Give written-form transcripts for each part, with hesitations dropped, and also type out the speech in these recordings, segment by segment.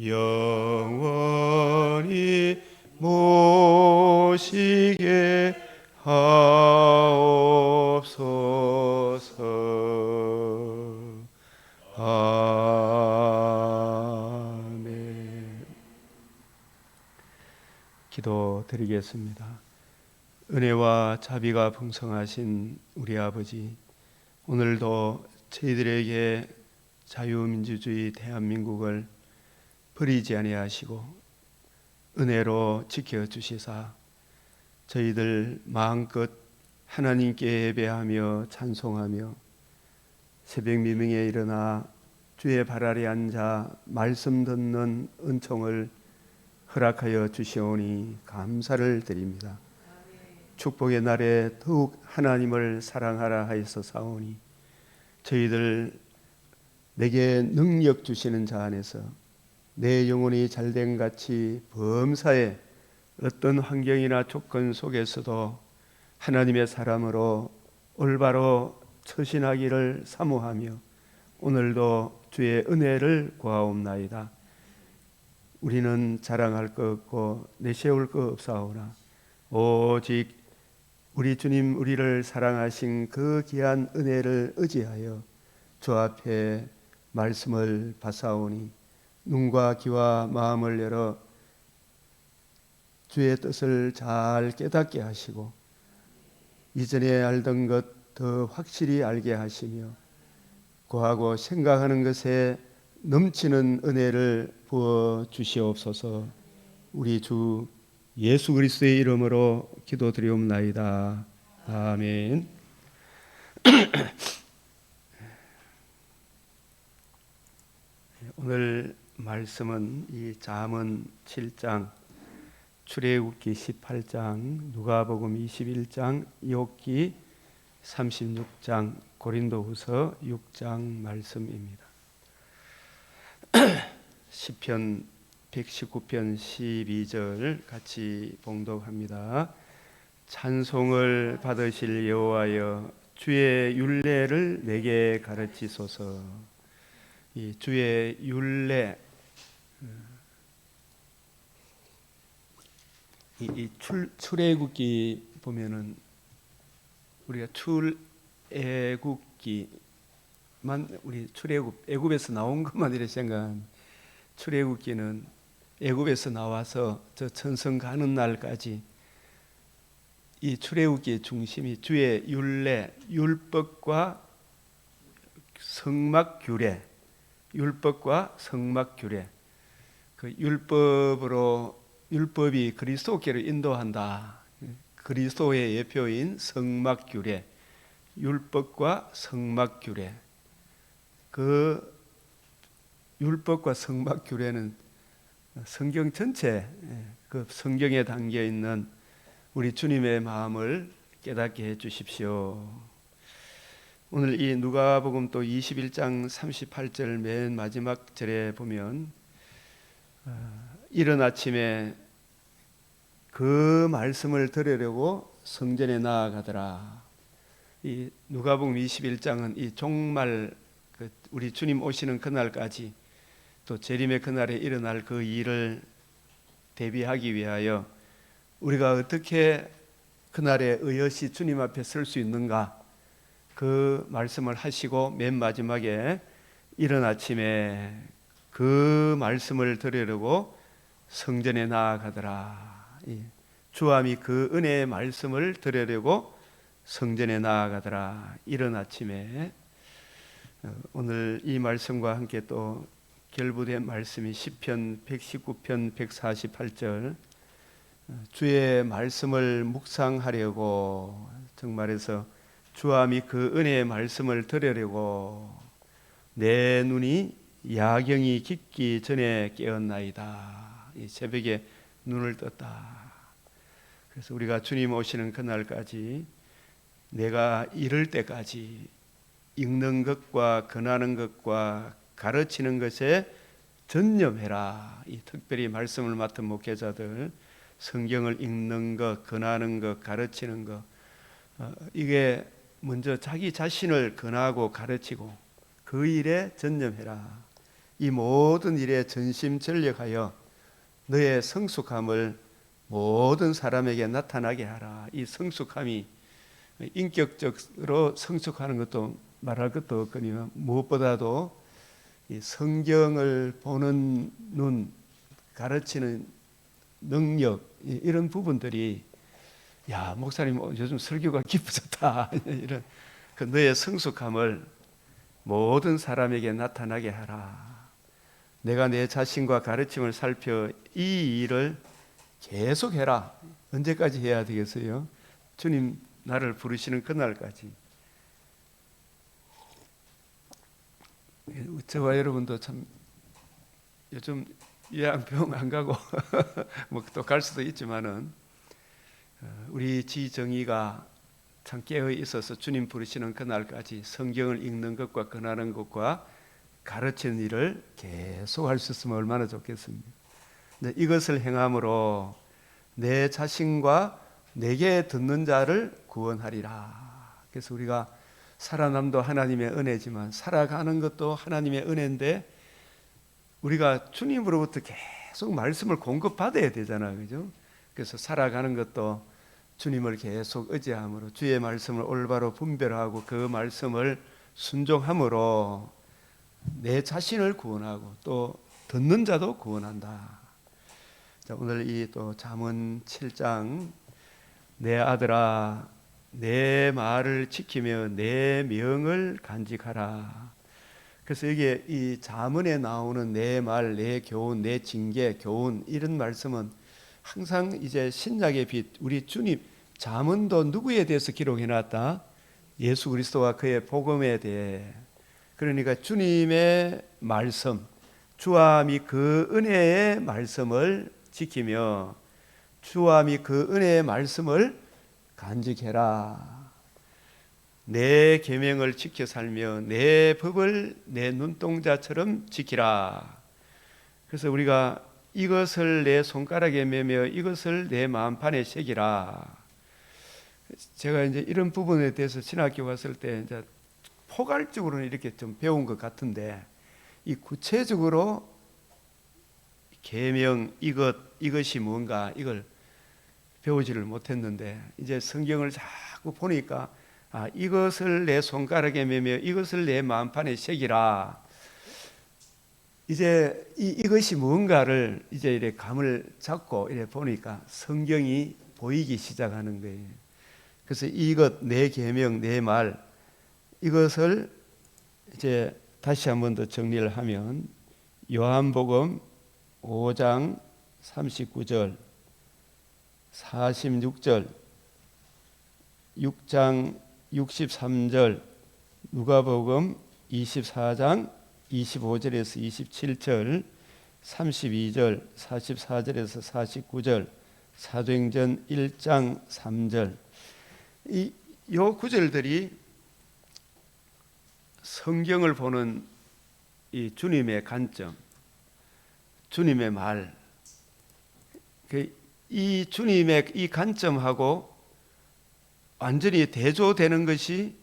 영원히 모시게 하옵소서. 아멘. 기도드리겠습니다. 은혜와 자비가 풍성하신 우리 아버지, 오늘도 저희들에게 자유민주주의 대한민국을 버리지 아니하시고 은혜로 지켜주시사 저희들 마음껏 하나님께 예배하며 찬송하며 새벽 미명에 일어나 주의 발 아래 앉아 말씀 듣는 은총을 허락하여 주시오니 감사를 드립니다. 축복의 날에 더욱 하나님을 사랑하라 하여서 사오니 저희들 내게 능력 주시는 자 안에서 내 영혼이 잘된 같이 범사에 어떤 환경이나 조건 속에서도 하나님의 사람으로 올바로 처신하기를 사모하며 오늘도 주의 은혜를 구하옵나이다. 우리는 자랑할 것 없고 내세울 것 없사오나 오직 우리 주님 우리를 사랑하신 그 귀한 은혜를 의지하여 주 앞에 말씀을 받사오니 눈과 귀와 마음을 열어 주의 뜻을 잘 깨닫게 하시고 이전에 알던 것 더 확실히 알게 하시며 구하고 생각하는 것에 넘치는 은혜를 부어 주시옵소서. 우리 주 예수 그리스도의 이름으로 기도드리옵나이다. 아멘. 오늘 말씀은 이 잠언 7장, 출애굽기 18장, 누가복음 21장, 욥기 36장, 고린도후서 6장 말씀입니다. 시편 119편 12절 같이 봉독합니다. 찬송을 받으실 여호와여 주의 율례를 내게 가르치소서. 이 주의 율례, 이 출애굽기 보면은 우리가 출애굽기만 우리 애굽에서 나온 것만 이렇게 생각하면 출애굽기는 애굽에서 나와서 저 천성 가는 날까지 이 출애굽기의 중심이 주의 율례, 율법과 성막규례, 율법과 성막규례. 그 율법이 그리스도께로 인도한다. 그리스도의 예표인 성막규례, 율법과 성막규례. 그 율법과 성막규례는 성경 전체, 그 성경에 담겨 있는 우리 주님의 마음을 깨닫게 해 주십시오. 오늘 이 누가복음 또 21장 38절 맨 마지막 절에 보면 이른 아침에 그 말씀을 들으려고 성전에 나아가더라. 이 누가복음 21장은 이 종말, 우리 주님 오시는 그날까지 또 재림의 그날에 일어날 그 일을 대비하기 위하여 우리가 어떻게 그날에 의젓이 주님 앞에 설 수 있는가, 그 말씀을 하시고 맨 마지막에 이른 아침에 그 말씀을 들으려고 성전에 나아가더라. 주함이 그 은혜의 말씀을 들으려고 성전에 나아가더라. 이른 아침에. 오늘 이 말씀과 함께 또 결부된 말씀이 시편 119편 148절, 주의 말씀을 묵상하려고, 정말해서 주함이 그 은혜의 말씀을 들으려고 내 눈이 야경이 깊기 전에 깨었나이다. 이 새벽에 눈을 떴다. 그래서 우리가 주님 오시는 그날까지 내가 이를 때까지 읽는 것과 권하는 것과 가르치는 것에 전념해라. 이 특별히 말씀을 맡은 목회자들, 성경을 읽는 것, 권하는 것, 가르치는 것, 이게 먼저 자기 자신을 권하고 가르치고 그 일에 전념해라. 이 모든 일에 전심전력하여 너의 성숙함을 모든 사람에게 나타나게 하라. 이 성숙함이 인격적으로 성숙하는 것도 말할 것도 없거니와 무엇보다도 이 성경을 보는 눈, 가르치는 능력, 이런 부분들이 야, 목사님 요즘 설교가 깊어졌다 이런 그 너의 성숙함을 모든 사람에게 나타나게 하라. 내가 내 자신과 가르침을 살펴 이 일을 계속해라. 언제까지 해야 되겠어요? 주님 나를 부르시는 그날까지. 저와 여러분도 참 요즘 요양병 안 가고 뭐 또 갈 수도 있지만은 우리 지정이가 참 깨어 있어서 주님 부르시는 그날까지 성경을 읽는 것과 권하는 것과 가르치는 일을 계속 할 수 있으면 얼마나 좋겠습니까? 이것을 행함으로 내 자신과 내게 듣는 자를 구원하리라. 그래서 우리가 살아남도 하나님의 은혜지만 살아가는 것도 하나님의 은혜인데 우리가 주님으로부터 계속 말씀을 공급받아야 되잖아요. 그죠? 그래서 살아가는 것도 주님을 계속 의지함으로 주의 말씀을 올바로 분별하고 그 말씀을 순종함으로 내 자신을 구원하고 또 듣는 자도 구원한다. 자, 오늘 이 또 잠언 7장 내 아들아 내 말을 지키며 내 명을 간직하라. 그래서 여기에 이 잠언에 나오는 내 말, 내 교훈, 내 징계, 교훈 이런 말씀은 항상 이제 신약의 빛 우리 주님 잠언도 누구에 대해서 기록해 놨다? 예수 그리스도와 그의 복음에 대해. 그러니까 주님의 말씀, 주와 및 그 은혜의 말씀을 지키며 주와 및 그 은혜의 말씀을 간직해라. 내 계명을 지켜 살며 내 법을 내 눈동자처럼 지키라. 그래서 우리가 이것을 내 손가락에 매며 이것을 내 마음판에 새기라. 제가 이제 이런 부분에 대해서 신학교 갔을 때 이제 포괄적으로는 이렇게 좀 배운 것 같은데 이 구체적으로 계명 이것이 뭔가 이걸 배우지를 못했는데 이제 성경을 자꾸 보니까 이것을 내 손가락에 매며 이것을 내 마음판에 새기라. 이제 이것이 뭔가를 이제 이렇게 감을 잡고 이렇게 보니까 성경이 보이기 시작하는 거예요. 그래서 이것 내 계명 내 말 이것을 이제 다시 한 번 더 정리를 하면 요한복음 5장 39절 46절 6장 63절 누가복음 24장 25절에서 27절 32절 44절에서 49절 사도행전 1장 3절 이 구절들이 성경을 보는 이 주님의 관점, 주님의 말, 이 주님의 이 관점하고 완전히 대조되는 것이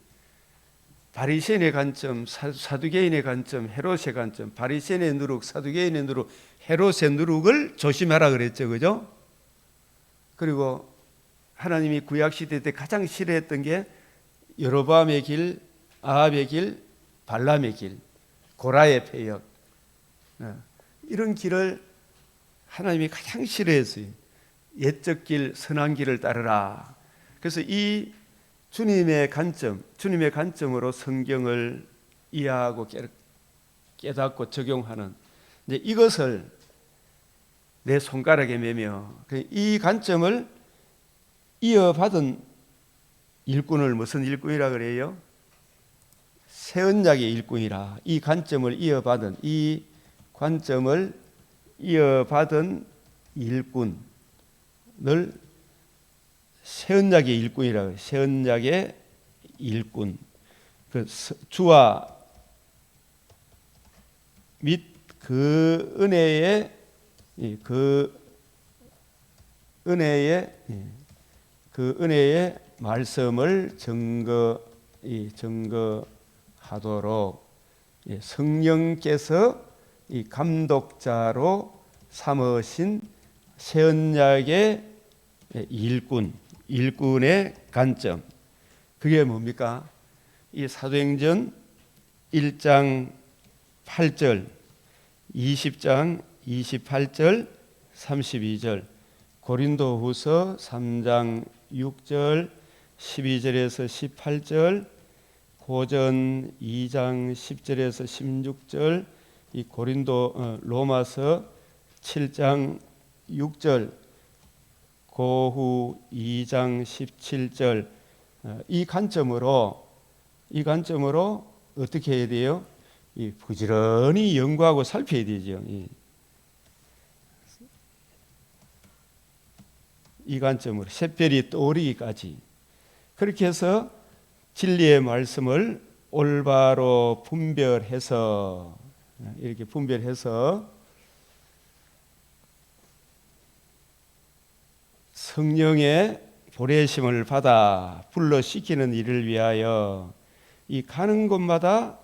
바리새인의 관점, 사두개인의 관점, 헤롯의 관점, 바리새인의 누룩, 사두개인의 누룩, 헤롯의 누룩을 조심하라 그랬죠, 그죠? 그리고 하나님이 구약 시대 때 가장 싫어했던 게 여로보암의 길, 아합의 길, 발람의 길, 고라의 패역 이런 길을 하나님이 가장 싫어했어요. 옛적 길, 선한 길을 따르라. 그래서 이 주님의 관점, 주님의 관점으로 성경을 이해하고 깨닫고 적용하는 이제 이것을 내 손가락에 매며 이 관점을 이어받은 일꾼을 무슨 일꾼이라 그래요? 새 언약의 일꾼이라. 이 관점을 이어받은 이 관점을 이어받은 일꾼을 새 언약의 일꾼이라고 해요. 새 언약의 일꾼. 그 주와 및 그 은혜의 말씀을 증거하도록 성령께서 이 감독자로 삼으신 새 언약의 일꾼의 관점, 그게 뭡니까? 이 사도행전 1장 8절, 20장 28절, 32절, 고린도후서 3장 6절, 12절에서 18절, 고전 2장 10절에서 16절, 이 로마서 7장 6절, 고후 2장 17절, 이 관점으로 어떻게 해야 돼요? 이 부지런히 연구하고 살펴야 되죠. 이 관점으로 샛별이 떠오르기까지 그렇게 해서 진리의 말씀을 올바로 분별해서 이렇게 분별해서 성령의 보내심을 받아 불러시키는 일을 위하여 이 가는 곳마다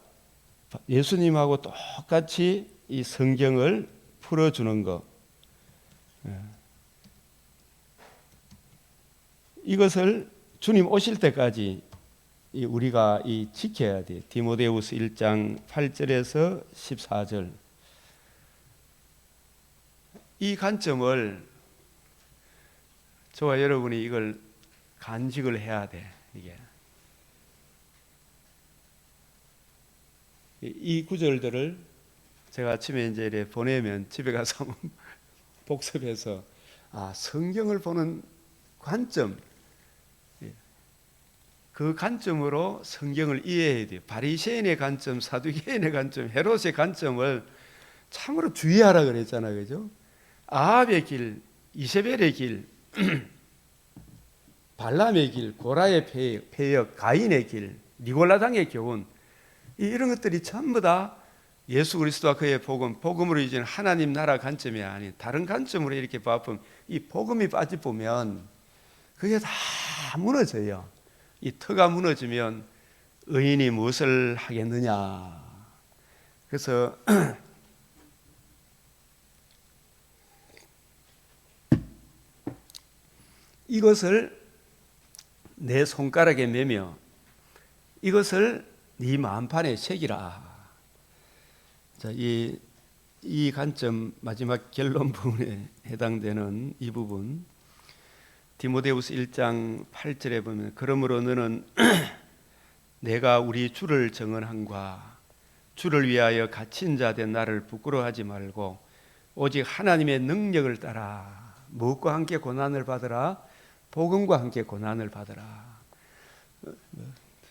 예수님하고 똑같이 이 성경을 풀어주는 것, 이것을 주님 오실 때까지 우리가 지켜야 돼. 디모데후서 1장 8절에서 14절. 이 관점을 저와 여러분이 이걸 간직을 해야 돼. 이 구절들을 제가 아침에 이제 이렇게 보내면 집에 가서 복습해서 성경을 보는 관점, 그 관점으로 성경을 이해해야 돼요. 바리새인의 관점, 사두개인의 관점, 헤롯의 관점을 참으로 주의하라 그랬잖아요, 그죠? 아합의 길, 이세벨의 길, 발람의 길, 고라의 폐역, 가인의 길, 니골라당의 교훈, 이런 것들이 전부 다 예수 그리스도와 그의 복음으로 이제는 하나님 나라 관점이 아닌 다른 관점으로 이렇게 봐보면 이 복음이 빠져보면 그게 다 무너져요. 이 터가 무너지면 의인이 무엇을 하겠느냐. 그래서 이것을 내 손가락에 매며 이것을 네 마음판에 새기라. 자, 이 관점 마지막 결론 부분에 해당되는 이 부분, 디모데후서 1장 8절에 보면 그러므로 너는 내가 우리 주를 정언함과 주를 위하여 갇힌 자 된 나를 부끄러워하지 말고 오직 하나님의 능력을 따라 무엇과 함께 고난을 받으라? 복음과 함께 고난을 받으라.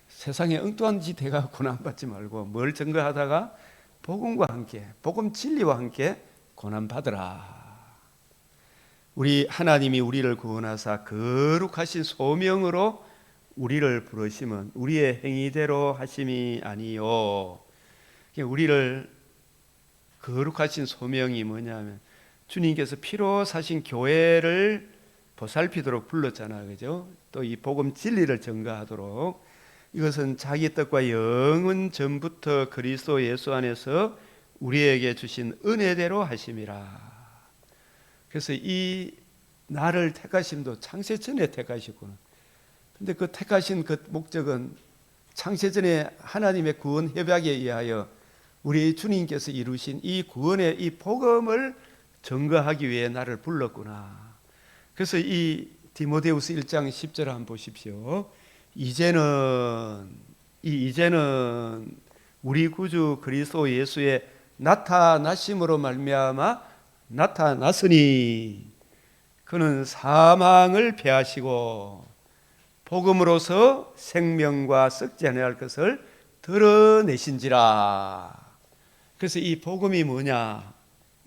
세상에 엉뚱한 짓 해가 고난받지 말고 뭘 증거하다가 복음과 함께, 복음 진리와 함께 고난받으라. 우리 하나님이 우리를 구원하사 거룩하신 소명으로 우리를 부르심은 우리의 행위대로 하심이 아니요. 우리를 거룩하신 소명이 뭐냐면 주님께서 피로 사신 교회를 보살피도록 불렀잖아요, 그죠? 또 이 복음 진리를 전가하도록. 이것은 자기 뜻과 영원 전부터 그리스도 예수 안에서 우리에게 주신 은혜대로 하심이라. 그래서 이 나를 택하심도 창세전에 택하시구나. 근데 그 택하신 그 목적은 창세전에 하나님의 구원 협약에 의하여 우리 주님께서 이루신 이 구원의 이 복음을 증거하기 위해 나를 불렀구나. 그래서 이 디모데후서 1장 10절 한번 보십시오. 이제는 우리 구주 그리스도 예수의 나타나심으로 말미암아 나타났으니 그는 사망을 패하시고 복음으로서 생명과 썩지 아니할 것을 드러내신지라. 그래서 이 복음이 뭐냐?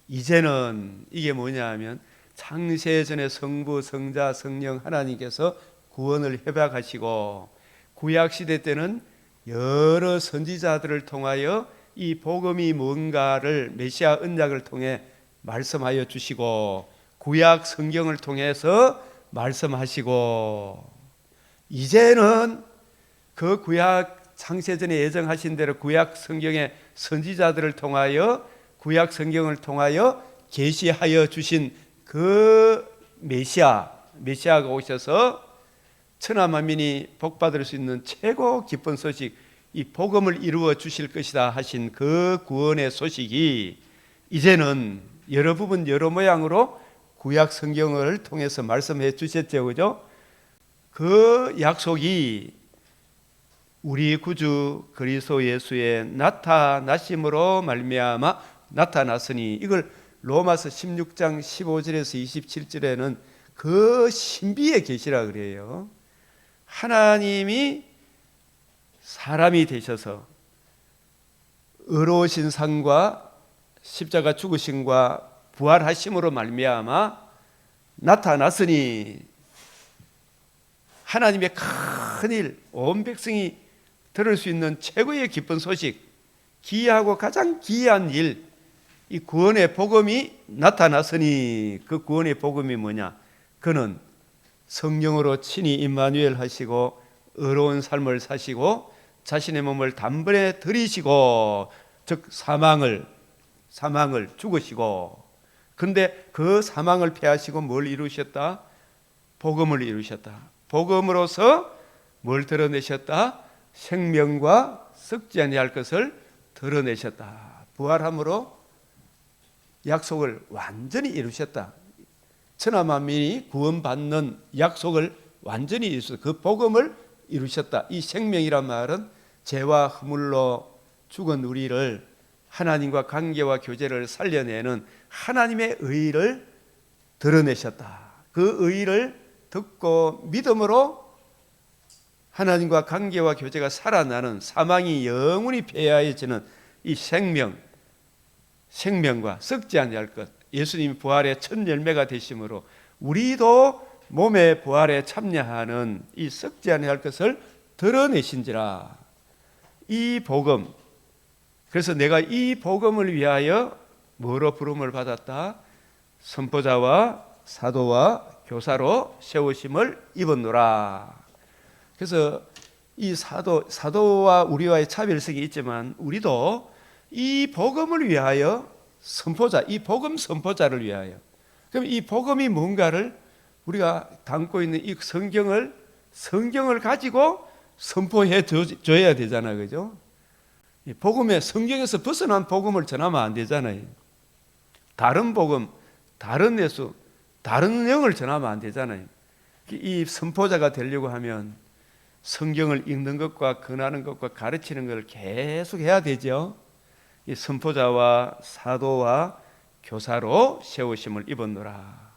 이제는 이게 뭐냐 하면 창세전에 성부, 성자, 성령 하나님께서 구원을 협약하시고 구약시대 때는 여러 선지자들을 통하여 이 복음이 뭔가를 메시아 언약을 통해 말씀하여 주시고 구약 성경을 통해서 말씀하시고 이제는 그 구약 창세전에 예정하신 대로 구약 성경의 선지자들을 통하여 구약 성경을 통하여 계시하여 주신 그 메시아가 오셔서 천하 만민이 복받을 수 있는 최고 기쁜 소식, 이 복음을 이루어 주실 것이다 하신 그 구원의 소식이 이제는 여러 부분 여러 모양으로 구약 성경을 통해서 말씀해 주셨죠, 그죠? 그 약속이 우리 구주 그리스도 예수의 나타나심으로 말미암아 나타났으니, 이걸 로마서 16장 15절에서 27절에는 그 신비의 계시라 그래요. 하나님이 사람이 되셔서 의로우신 상과 십자가 죽으심과 부활하심으로 말미암아 나타났으니, 하나님의 큰 일, 온 백성이 들을 수 있는 최고의 기쁜 소식, 기이하고 가장 기이한 일, 이 구원의 복음이 나타났으니, 그 구원의 복음이 뭐냐? 그는 성령으로 친히 임마누엘 하시고 의로운 삶을 사시고 자신의 몸을 단번에 들이시고, 즉 사망을 죽으시고, 근데 그 사망을 패하시고 뭘 이루셨다? 복음을 이루셨다. 복음으로서 뭘 드러내셨다? 생명과 썩지 아니할 것을 드러내셨다. 부활함으로 약속을 완전히 이루셨다. 천하 만민이 구원받는 약속을 완전히 이루셨다. 그 복음을 이루셨다. 이 생명이란 말은 죄와 허물로 죽은 우리를 하나님과 관계와 교제를 살려내는 하나님의 의를 드러내셨다. 그 의를 듣고 믿음으로 하나님과 관계와 교제가 살아나는, 사망이 영원히 폐하여지는 이 생명과 썩지 아니할 것, 예수님이 부활의 첫 열매가 되심으로 우리도 몸의 부활에 참여하는 이 썩지 아니할 것을 드러내신지라. 이 복음, 그래서 내가 이 복음을 위하여 뭐로 부름을 받았다? 선포자와 사도와 교사로 세우심을 입었노라. 그래서 이 사도와 우리와의 차별성이 있지만, 우리도 이 복음을 위하여 선포자, 이 복음 선포자를 위하여, 그럼 이 복음이 뭔가를 우리가 담고 있는 이 성경을 가지고 선포해 줘야 되잖아요, 그죠? 복음에, 성경에서 벗어난 복음을 전하면 안 되잖아요. 다른 복음, 다른 예수, 다른 영을 전하면 안 되잖아요. 이 선포자가 되려고 하면 성경을 읽는 것과 권하는 것과 가르치는 것을 계속 해야 되죠. 이 선포자와 사도와 교사로 세우심을 입었노라.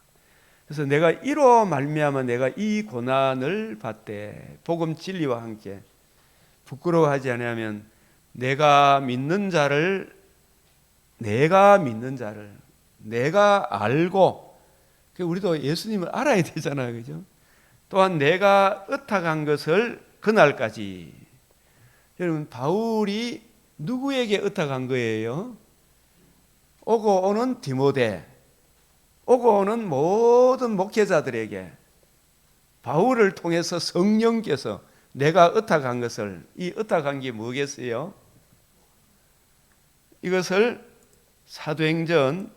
그래서 내가 이로 말미암아 내가 이 고난을 받되 복음 진리와 함께 부끄러워하지 아니하면 내가 믿는 자를 내가 알고, 우리도 예수님을 알아야 되잖아요, 그죠? 또한 내가 의탁한 것을 그날까지. 여러분, 바울이 누구에게 의탁한 거예요? 오고 오는 디모데, 오고 오는 모든 목회자들에게 바울을 통해서 성령께서 내가 의탁한 것을, 이 의탁한 게 뭐겠어요? 이것을 사도행전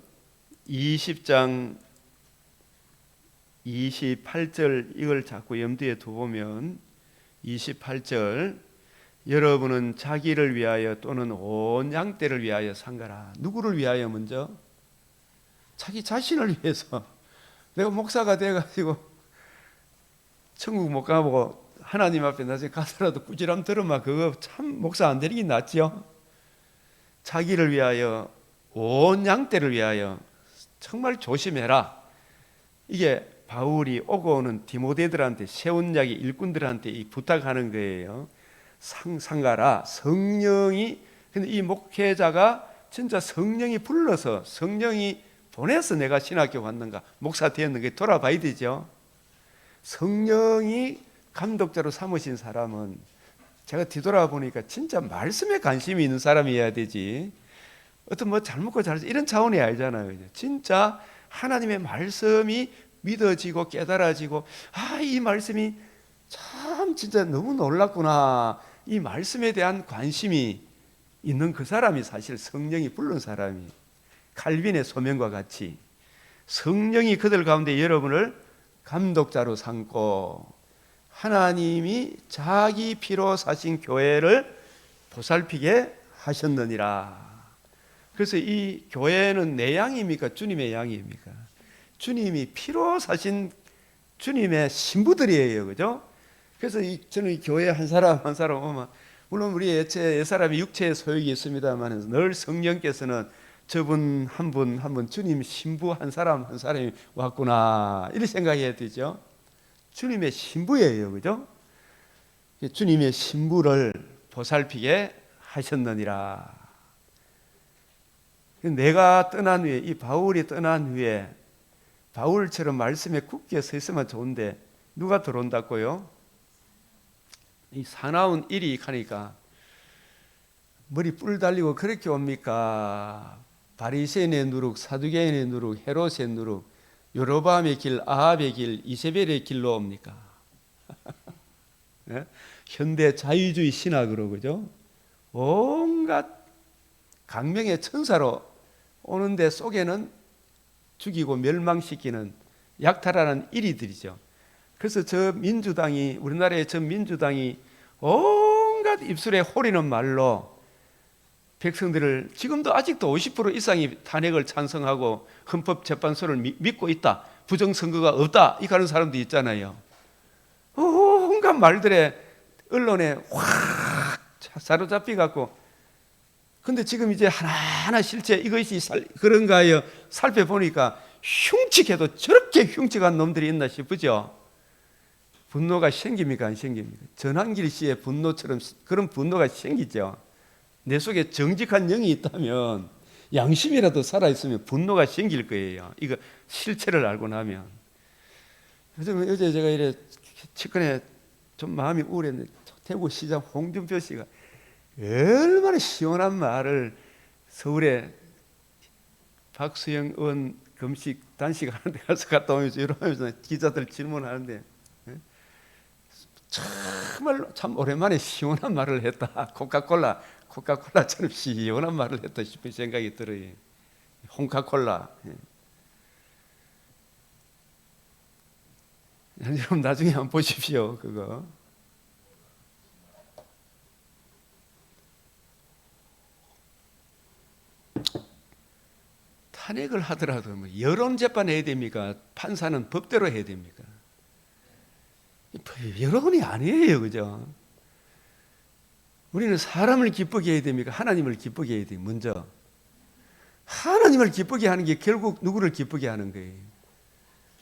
20장 28절, 이걸 자꾸 염두에 두보면 28절, 여러분은 자기를 위하여 또는 온 양떼를 위하여 상가라. 누구를 위하여? 먼저 자기 자신을 위해서. 내가 목사가 돼가지고 천국 못 가보고 하나님 앞에 나중에 가더라도 꾸지람 들으면 그거 참 목사 안 되는 게 낫죠. 자기를 위하여, 온 양떼를 위하여 정말 조심해라. 이게 바울이 오고 오는 디모데들한테, 세운약의 일꾼들한테 부탁하는 거예요. 상가라. 성령이, 근데 이 목회자가 진짜 성령이 불러서, 성령이 보내서 내가 신학교 왔는가, 목사 되었는가 돌아봐야 되죠. 성령이 감독자로 삼으신 사람은, 제가 뒤돌아보니까 진짜 말씀에 관심이 있는 사람이어야 되지, 어떤 뭐 잘 먹고 잘 이런 차원이 아니잖아요. 진짜 하나님의 말씀이 믿어지고 깨달아지고, 이 말씀이 참 진짜 너무 놀랍구나, 이 말씀에 대한 관심이 있는 그 사람이 사실 성령이 부른 사람이. 칼빈의 소명과 같이 성령이 그들 가운데 여러분을 감독자로 삼고 하나님이 자기 피로 사신 교회를 보살피게 하셨느니라. 그래서 이 교회는 내 양입니까? 주님의 양입니까? 주님이 피로 사신 주님의 신부들이에요. 그죠? 그래서 저는 이 교회 한 사람 한 사람 오면, 물론 우리 옛사람이 육체의 소욕이 있습니다만 늘 성령께서는 저분 한 분 한 분 주님 신부 한 사람 한 사람이 왔구나, 이렇게 생각해야 되죠. 주님의 신부예요. 그죠? 주님의 신부를 보살피게 하셨느니라. 내가 떠난 후에, 이 바울이 떠난 후에 바울처럼 말씀에 굳게 서 있으면 좋은데 누가 들어온다고요? 이 사나운 일이 하니까 머리 뿔 달리고 그렇게 옵니까? 바리새인의 누룩, 사두개인의 누룩, 헤롯의 누룩, 여로보암의 길, 아합의 길, 이세벨의 길로 옵니까? 네? 현대 자유주의 신학으로, 그죠? 온갖 강명의 천사로 오는데 속에는 죽이고 멸망시키는 약탈하는 일이들이죠. 그래서 저 민주당이, 우리나라의 저 민주당이 온갖 입술에 호리는 말로 백성들을, 지금도 아직도 50% 이상이 탄핵을 찬성하고 헌법재판소를 믿고 있다, 부정선거가 없다, 이렇게 하는 사람도 있잖아요. 온갖 말들에 언론에 확 사로잡혀갖고, 근데 지금 이제 하나하나 실제 이것이 그런가요? 살펴보니까 흉측해도 저렇게 흉측한 놈들이 있나 싶으죠. 분노가 생깁니까? 안 생깁니까? 전환길 씨의 분노처럼 그런 분노가 생기죠. 내 속에 정직한 영이 있다면, 양심이라도 살아있으면 분노가 생길 거예요. 이거 실체를 알고 나면. 어제 제가 이래 최근에 좀 마음이 우울했는데, 대구시장 홍준표 씨가 얼마나 시원한 말을 서울에 박수영 의원 금식 단식 하는데 가서 갔다 오면서 이러면서 기자들 질문하는데, 정말로 참 오랜만에 시원한 말을 했다. 코카콜라처럼 시원한 말을 했다 싶은 생각이 들어요. 홍카콜라. 여러분 나중에 한번 보십시오. 그거. 탄핵을 하더라도 뭐 여론 재판 해야 됩니까? 판사는 법대로 해야 됩니까? 여론이 아니에요. 그죠? 우리는 사람을 기쁘게 해야 됩니까? 하나님을 기쁘게 해야 돼요. 먼저 하나님을 기쁘게 하는 게 결국 누구를 기쁘게 하는 거예요?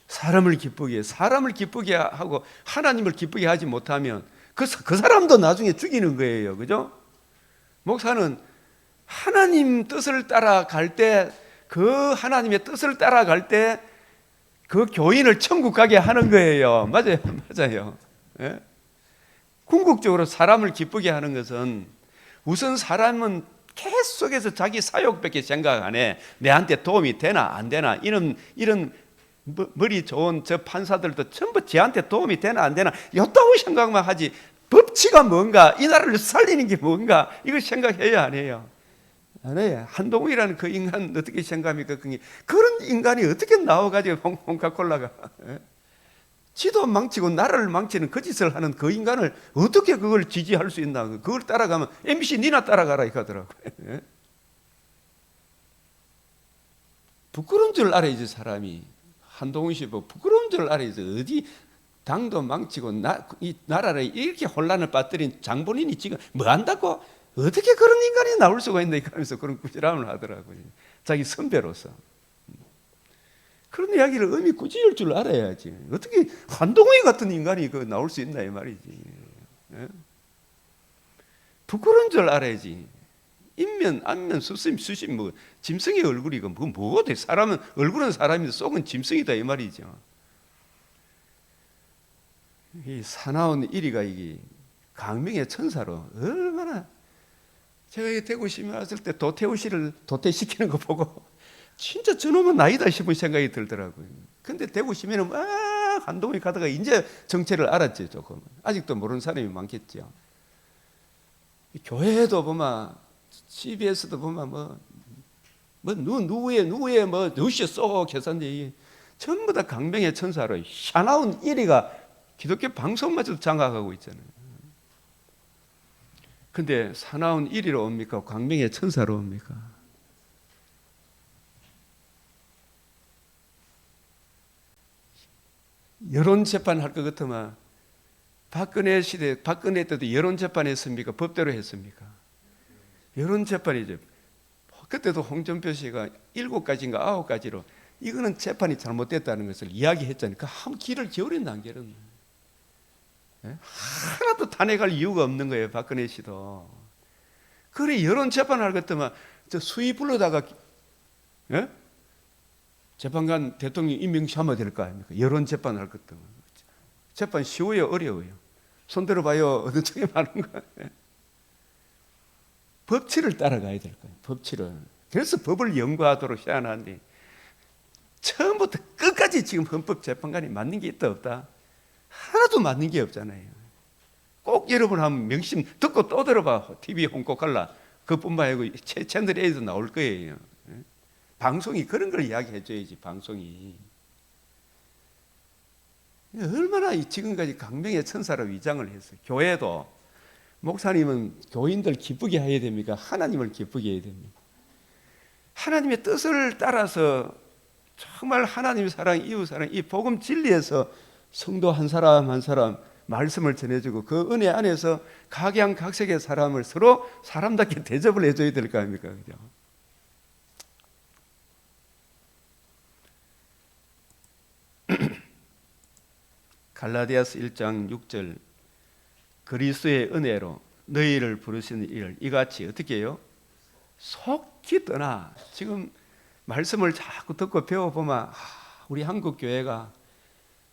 사람을 기쁘게 하고 하나님을 기쁘게 하지 못하면 그 사람도 나중에 죽이는 거예요. 그죠? 목사는 하나님 뜻을 따라갈 때, 그 하나님의 뜻을 따라갈 때 그 교인을 천국 가게 하는 거예요. 맞아요. 맞아요. 예? 궁극적으로 사람을 기쁘게 하는 것은, 우선 사람은 계속해서 자기 사욕밖에 생각 안 해. 내한테 도움이 되나 안 되나, 이런 머리 좋은 저 판사들도 전부 지한테 도움이 되나 안 되나 이따구 생각만 하지, 법치가 뭔가, 이 나라를 살리는 게 뭔가, 이걸 생각해야 안 해요? 안 해요. 한동훈이라는 그 인간 어떻게 생각합니까? 그런 인간이 어떻게 나와가지고 홍카콜라가 지도 망치고 나라를 망치는 그 짓을 하는 그 인간을 어떻게 그걸 지지할 수 있나? 그걸 따라가면 MBC 니나 따라가라 이렇게 하더라고요. 부끄러운 줄 알아야지. 사람이 한동훈 씨 뭐 부끄러운 줄 알아야지. 어디 당도 망치고 이 나라를 이렇게 혼란을 빠뜨린 장본인이 지금 뭐 한다고? 어떻게 그런 인간이 나올 수가 있나 하면서 그런 꾸지람을 하더라고요. 자기 선배로서. 그런 이야기를 의미 꾸짖을 줄 알아야지. 어떻게 한동훈 같은 인간이 그 나올 수 있나 이 말이지. 예? 부끄러운 줄 알아야지. 인면, 안면, 수심, 뭐 짐승의 얼굴이고 뭐가 돼? 사람은 얼굴은 사람인데 속은 짐승이다 이 말이죠. 이 사나운 이리가 이게 강명의 천사로 얼마나, 제가 대구 시민 왔을 때 도태우 씨를 도태시키는 거 보고 진짜 저놈은 나이다 싶은 생각이 들더라고요. 근데 대구 시민은 막 한동훈이 가다가 이제 정체를 알았지. 조금 아직도 모르는 사람이 많겠죠. 교회도 보면 CBS도 보면 뭐 누구의 뭐 누시 쏘 계산대 전부 다 강병의 천사로 사나운 1위가 기독교 방송마저도 장악하고 있잖아요. 근데 사나운 1위로 옵니까? 광명의 천사로 옵니까? 여론재판 할 것 같으면 박근혜 시대, 박근혜 때도 여론재판 했습니까? 법대로 했습니까? 여론재판이죠. 그때도 홍준표 씨가 7가지인가 9가지로 이거는 재판이 잘못됐다는 것을 이야기했잖아요. 그 한 길을 기울인다 안 기울였나? 하나도 탄핵할 이유가 없는 거예요. 박근혜 씨도. 그래 여론재판할 것 같으면 저 수위 불러다가 재판관 대통령 임명시하면 될 거 아닙니까? 여론재판할 것 같으면. 재판 쉬워요? 어려워요? 손 들어봐요. 어느 쪽이 많은 거예요? 법치를 따라가야 될 거예요. 법치를. 그래서 법을 연구하도록 해야하는데 처음부터 끝까지 지금 헌법재판관이 맞는 게 있다 없다? 하나도 맞는 게 없잖아요. 꼭 여러분 한번 명심 듣고 또 들어봐. TV 홍콩칼라 그뿐만 아니고 채널 A도 나올 거예요. 방송이 그런 걸 이야기해줘야지. 방송이 얼마나 지금까지 강명의 천사로 위장을 했어요. 교회도 목사님은 교인들 기쁘게 해야 됩니까? 하나님을 기쁘게 해야 됩니까? 하나님의 뜻을 따라서 정말 하나님의 사랑, 이웃 사랑, 이 복음 진리에서 성도 한 사람 한 사람 말씀을 전해주고 그 은혜 안에서 각양각색의 사람을 서로 사람답게 대접을 해줘야 될 거 아닙니까? 그죠? 갈라디아서 1장 6절 그리스도의 은혜로 너희를 부르시는 이를 이같이 어떻게 해요? 속히 떠나. 지금 말씀을 자꾸 듣고 배워보면 우리 한국 교회가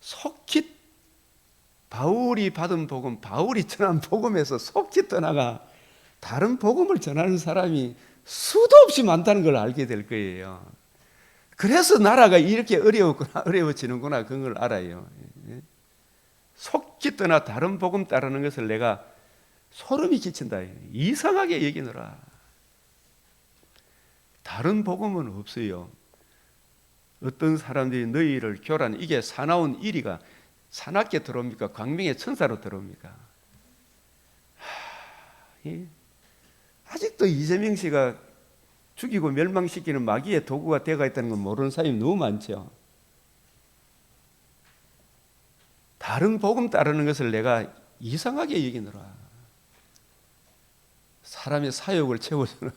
속히 바울이 받은 복음, 바울이 전한 복음에서 속히 떠나가 다른 복음을 전하는 사람이 수도 없이 많다는 걸 알게 될 거예요. 그래서 나라가 이렇게 어려워지는구나 그걸 알아요. 속히 떠나 다른 복음 따르는 것을 내가 소름이 끼친다. 이상하게 여기느라. 다른 복음은 없어요. 어떤 사람들이 너희를 교란, 이게 사나운 1위가 사납게 들어옵니까? 광명의 천사로 들어옵니까? 아직도 이재명 씨가 죽이고 멸망시키는 마귀의 도구가 되어가 있다는 건 모르는 사람이 너무 많죠. 다른 복음 따르는 것을 내가 이상하게 여기느라. 사람의 사욕을 채워주는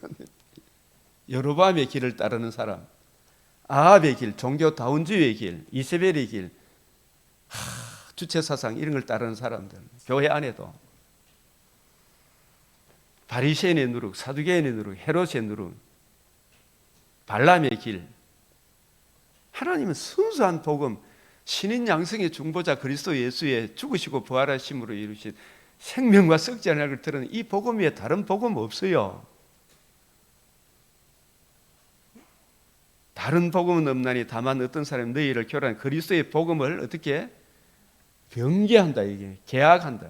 여로보암의 길을 따르는 사람, 아합의 길, 종교다운주의의 길, 이세벨의 길, 주체사상 이런 걸 따르는 사람들, 교회 안에도 바리새인의 누룩, 사두개인의 누룩, 헤롯의 누룩, 발람의 길. 하나님은 순수한 복음, 신인 양성의 중보자 그리스도 예수의 죽으시고 부활하심으로 이루신 생명과 썩지 않을 걸 들은 이 복음 위에 다른 복음 없어요. 다른 복음은 없나니 다만 어떤 사람이 너희를 교란 그리스도의 복음을 어떻게 변개한다, 이게 계약한다.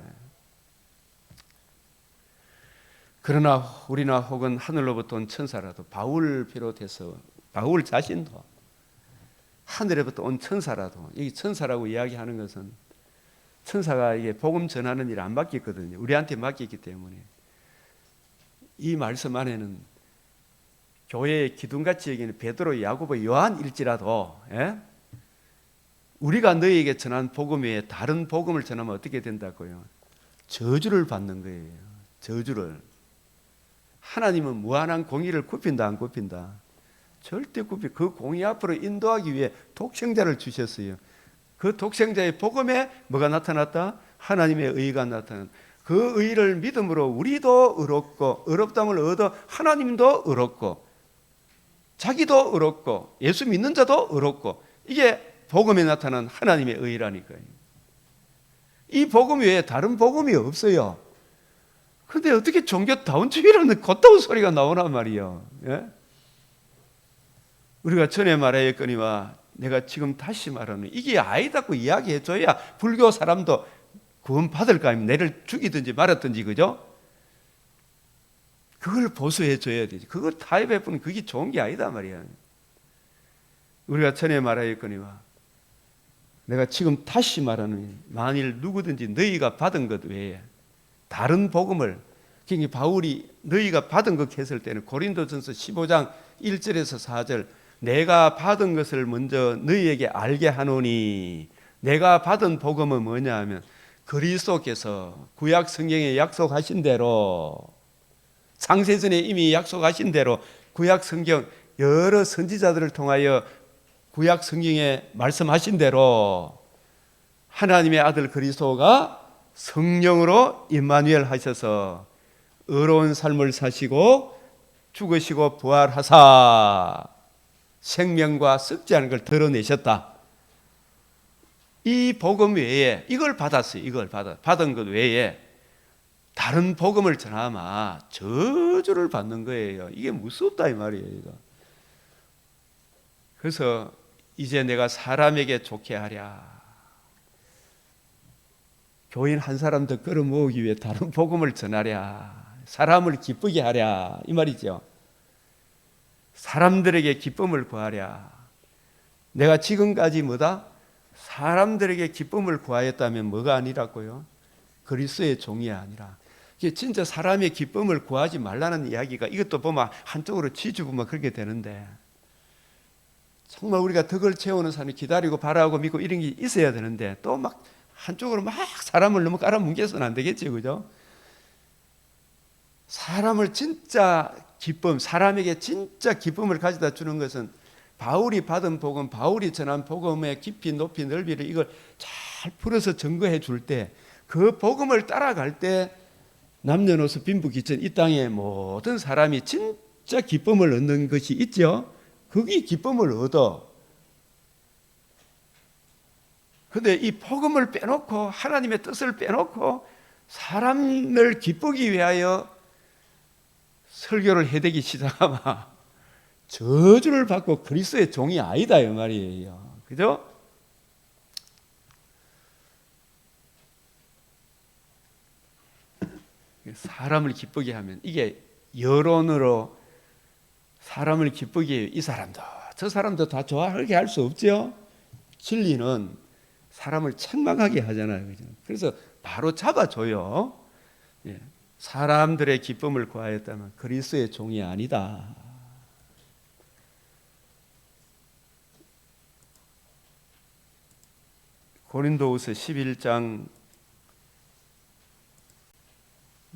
그러나 우리나 혹은 하늘로부터 온 천사라도 바울 비롯해서 바울 자신도 하늘로부터 온 천사라도, 이 천사라고 이야기하는 것은 천사가 이게 복음 전하는 일을 안 맡겼거든요. 우리한테 맡겼기 때문에 이 말씀 안에는 교회의 기둥같이 여기는 베드로, 야고보, 요한일지라도 우리가 너희에게 전한 복음 외에 다른 복음을 전하면 어떻게 된다고요? 저주를 받는 거예요. 저주를. 하나님은 무한한 공의를 굽힌다 안 굽힌다? 절대 그 공의 앞으로 인도하기 위해 독생자를 주셨어요. 그 독생자의 복음에 뭐가 나타났다? 하나님의 의가 나타난. 그 의를 믿음으로 우리도 의롭고 의롭다함을 얻어 하나님도 의롭고 자기도 의롭고 예수 믿는 자도 의롭고, 이게 복음에 나타난 하나님의 의라니까요. 이 복음 외에 다른 복음이 없어요. 그런데 어떻게 종교다운주의라는 겉다운 소리가 나오란 말이에요. 예? 우리가 전에 말하였거니와 내가 지금 다시 말하는 이게 아니다고 이야기해줘야 불교 사람도 구원 받을 거 아니면 내를 죽이든지 말았든지, 그죠? 그걸 보수해 줘야 되지. 그걸 타협해 보는 그게 좋은 게 아니다 말이야. 우리가 전에 말하였거니와 내가 지금 다시 말하는, 만일 누구든지 너희가 받은 것 외에 다른 복음을, 그러니까 바울이 너희가 받은 것 했을 때는 고린도전서 15장 1절에서 4절, 내가 받은 것을 먼저 너희에게 알게 하노니, 내가 받은 복음은 뭐냐 하면 그리스도께서 구약 성경에 약속하신 대로, 창세전에 이미 약속하신 대로 구약 성경 여러 선지자들을 통하여 구약 성경에 말씀하신 대로 하나님의 아들 그리스도가 성령으로 임마누엘 하셔서 의로운 삶을 사시고 죽으시고 부활하사 생명과 썩지 않은 걸 드러내셨다. 이 복음 외에 이걸 받았어요. 이걸 받은 것 외에 다른 복음을 전하면 저주를 받는 거예요. 이게 무섭다 이 말이에요. 이거. 그래서 이제 내가 사람에게 좋게 하랴. 교인 한 사람 더 끌어모으기 위해 다른 복음을 전하랴. 사람을 기쁘게 하랴. 이 말이죠. 사람들에게 기쁨을 구하랴. 내가 지금까지 뭐다? 사람들에게 기쁨을 구하였다면 뭐가 아니라고요? 그리스도의 종이 아니라. 진짜 사람의 기쁨을 구하지 말라는 이야기가, 이것도 보면 한쪽으로 치주보면 그렇게 되는데, 정말 우리가 덕을 채우는 사람이 기다리고 바라고 믿고 이런 게 있어야 되는데, 또 막 한쪽으로 막 사람을 너무 깔아뭉개서는 안 되겠지, 그죠? 사람을 진짜 기쁨, 사람에게 진짜 기쁨을 가져다 주는 것은 바울이 받은 복음, 바울이 전한 복음의 깊이, 높이, 넓이를 이걸 잘 풀어서 증거해 줄 때, 그 복음을 따라갈 때 남녀노소 빈부귀천 이 땅의 모든 사람이 진짜 기쁨을 얻는 것이 있죠. 그게 기쁨을 얻어. 그런데 이 복음을 빼놓고 하나님의 뜻을 빼놓고 사람을 기쁘기 위하여 설교를 해대기 시작하면 저주를 받고 그리스도의 종이 아니다 이 말이에요. 그죠? 사람을 기쁘게 하면, 이게 여론으로 사람을 기쁘게 해요. 이 사람도 저 사람도 다 좋아하게 할 수 없죠. 진리는 사람을 책망하게 하잖아요. 그죠? 그래서 바로 잡아줘요. 예. 사람들의 기쁨을 구하였다면 그리스도의 종이 아니다. 고린도후서 11장,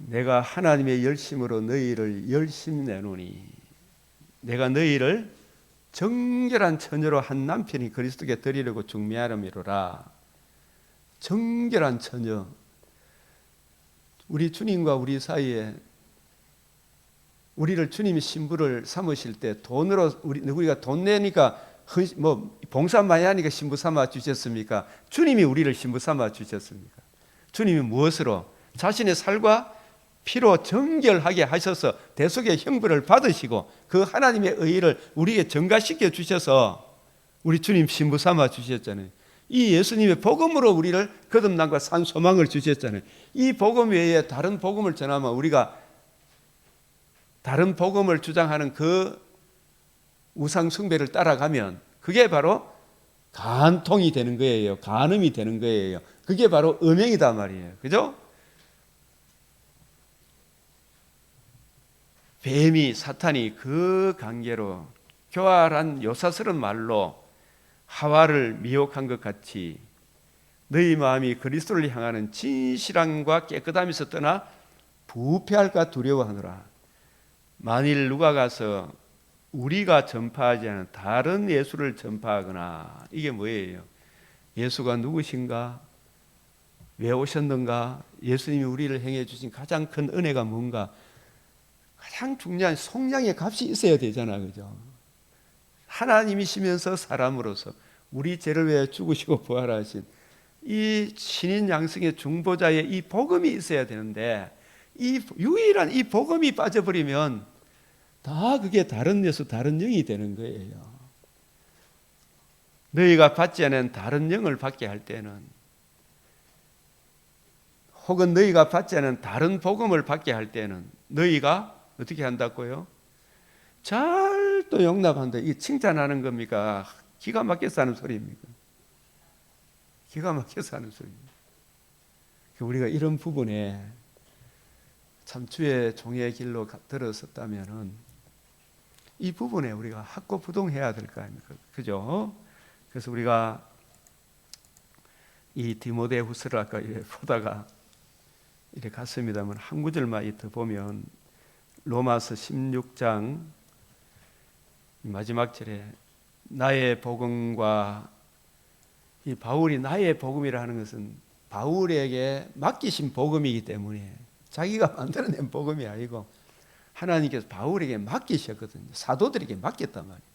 내가 하나님의 열심으로 너희를 열심 내노니, 내가 너희를 정결한 처녀로 한 남편이 그리스도께 드리려고 중매하름이로라. 정결한 처녀. 우리 주님과 우리 사이에, 우리를 주님이 신부를 삼으실 때 돈으로 우리가 돈 내니까 뭐 봉사 많이 하니까 신부 삼아 주셨습니까? 주님이 우리를 신부 삼아 주셨습니까? 주님이 무엇으로? 자신의 살과 피로 정결하게 하셔서 대속의 형벌을 받으시고 그 하나님의 의를 우리에게 전가시켜 주셔서 우리 주님 신부 삼아 주셨잖아요. 이 예수님의 복음으로 우리를 거듭남과 산 소망을 주셨잖아요. 이 복음 외에 다른 복음을 전하면, 우리가 다른 복음을 주장하는 그 우상 숭배를 따라가면 그게 바로 간통이 되는 거예요. 간음이 되는 거예요. 그게 바로 음행이다 말이에요. 그죠? 뱀이, 사탄이 그 관계로 교활한 요사스러운 말로 하와를 미혹한 것 같이 너희 마음이 그리스도를 향하는 진실함과 깨끗함에서 떠나 부패할까 두려워하노라. 만일 누가 가서 우리가 전파하지 않은 다른 예수를 전파하거나, 이게 뭐예요? 예수가 누구신가? 왜 오셨는가? 예수님이 우리를 행해 주신 가장 큰 은혜가 뭔가? 가장 중요한 속량의 값이 있어야 되잖아요. 그죠? 하나님이시면서 사람으로서 우리 죄를 위해 죽으시고 부활하신 이 신인 양성의 중보자의 이 복음이 있어야 되는데, 이 유일한 이 복음이 빠져버리면 다 그게 다른 예수, 다른 영이 되는 거예요. 너희가 받지 않은 다른 영을 받게 할 때는, 혹은 너희가 받지 않은 다른 복음을 받게 할 때는 너희가 어떻게 한다고요? 잘 또 용납한다. 이게 칭찬하는 겁니까? 기가 막혀서 하는 소리입니까? 기가 막혀서 하는 소리입니다. 우리가 이런 부분에 참 주의 종의 길로 들었었다면은 이 부분에 우리가 학고부동해야 될 거 아닙니까? 그죠? 그래서 우리가 이 디모데후서를 아까 보다가 이렇게 갔습니다만 한 구절만 더 보면 로마서 16장 마지막 절에 나의 복음과 이 바울이 나의 복음이라 하는 것은 바울에게 맡기신 복음이기 때문에 자기가 만들어낸 복음이 아니고 하나님께서 바울에게 맡기셨거든요. 사도들에게 맡겼단 말이에요.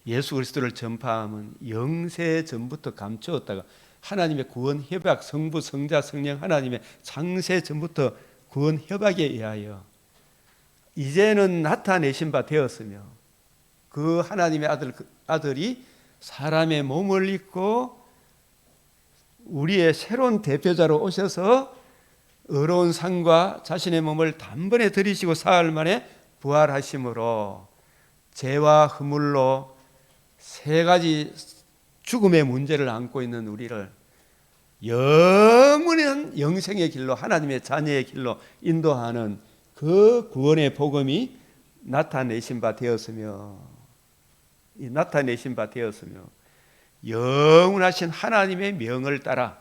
예수 그리스도를 전파하면 영세 전부터 감추었다가 하나님의 구원 협약, 성부, 성자, 성령 하나님의 창세 전부터 구원 협약에 의하여 이제는 나타내신 바 되었으며 그 하나님의 아들이 사람의 몸을 입고 우리의 새로운 대표자로 오셔서 의로운 상과 자신의 몸을 단번에 들이시고 사흘 만에 부활하심으로 죄와 허물로 세 가지 죽음의 문제를 안고 있는 우리를 영원한 영생의 길로 하나님의 자녀의 길로 인도하는 그 구원의 복음이 나타내신 바 되었으며 영원하신 하나님의 명을 따라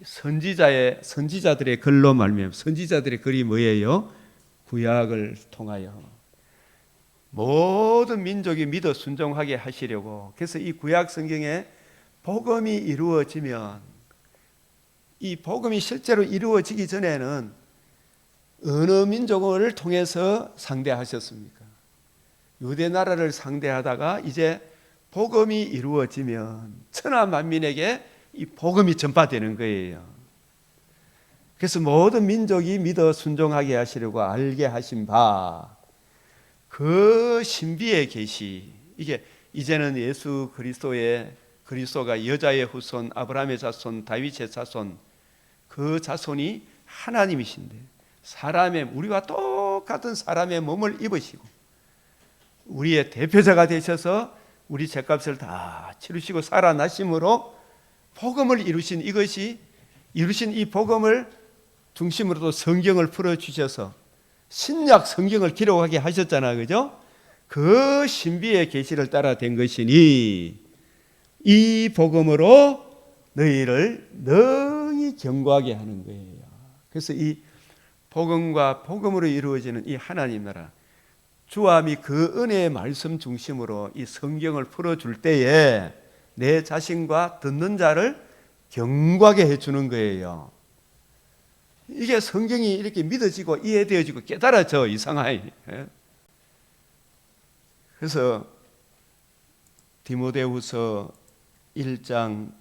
선지자들의 글로 말미암아 선지자들의 글이 뭐예요? 구약을 통하여 모든 민족이 믿어 순종하게 하시려고. 그래서 이 구약 성경에 복음이 이루어지면 이 복음이 실제로 이루어지기 전에는 어느 민족을 통해서 상대하셨습니까? 유대 나라를 상대하다가 이제 복음이 이루어지면 천하 만민에게 이 복음이 전파되는 거예요. 그래서 모든 민족이 믿어 순종하게 하시려고 알게 하신 바 그 신비의 계시, 이게 이제는 예수 그리스도가 여자의 후손, 아브라함의 자손, 다윗의 자손, 그 자손이 하나님이신데 우리와 똑같은 사람의 몸을 입으시고 우리의 대표자가 되셔서 우리 죄값을 다 치르시고 살아나심으로 복음을 이루신 이 복음을 중심으로도 성경을 풀어주셔서 신약 성경을 기록하게 하셨잖아요. 그죠? 그 신비의 계시를 따라 된 것이니 이 복음으로 너희를 능히 견고하게 하는 거예요. 그래서 이 복음과 복음으로 이루어지는 이 하나님 나라, 주와 그 은혜의 말씀 중심으로 이 성경을 풀어줄 때에 내 자신과 듣는 자를 견고하게 해주는 거예요. 이게 성경이 이렇게 믿어지고 이해되어지고 깨달아져 이 상황이. 그래서 디모데후서 1장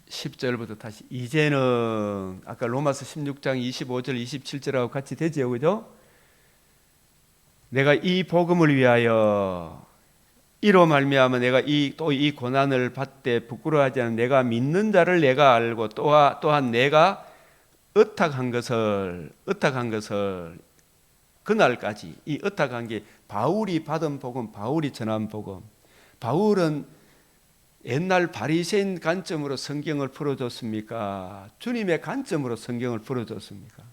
10절부터 다시 이제는 아까 로마서 16장 25절 27절하고 같이 되죠. 그죠? 내가 이 복음을 위하여 이로 말미암아 내가 또 이 고난을 받되 부끄러워하지 않은 내가 믿는 자를 내가 알고 또한 내가 의탁한 것을 그날까지 이 의탁한 게 바울이 받은 복음, 바울이 전한 복음. 바울은 옛날 바리새인 관점으로 성경을 풀어줬습니까? 주님의 관점으로 성경을 풀어줬습니까?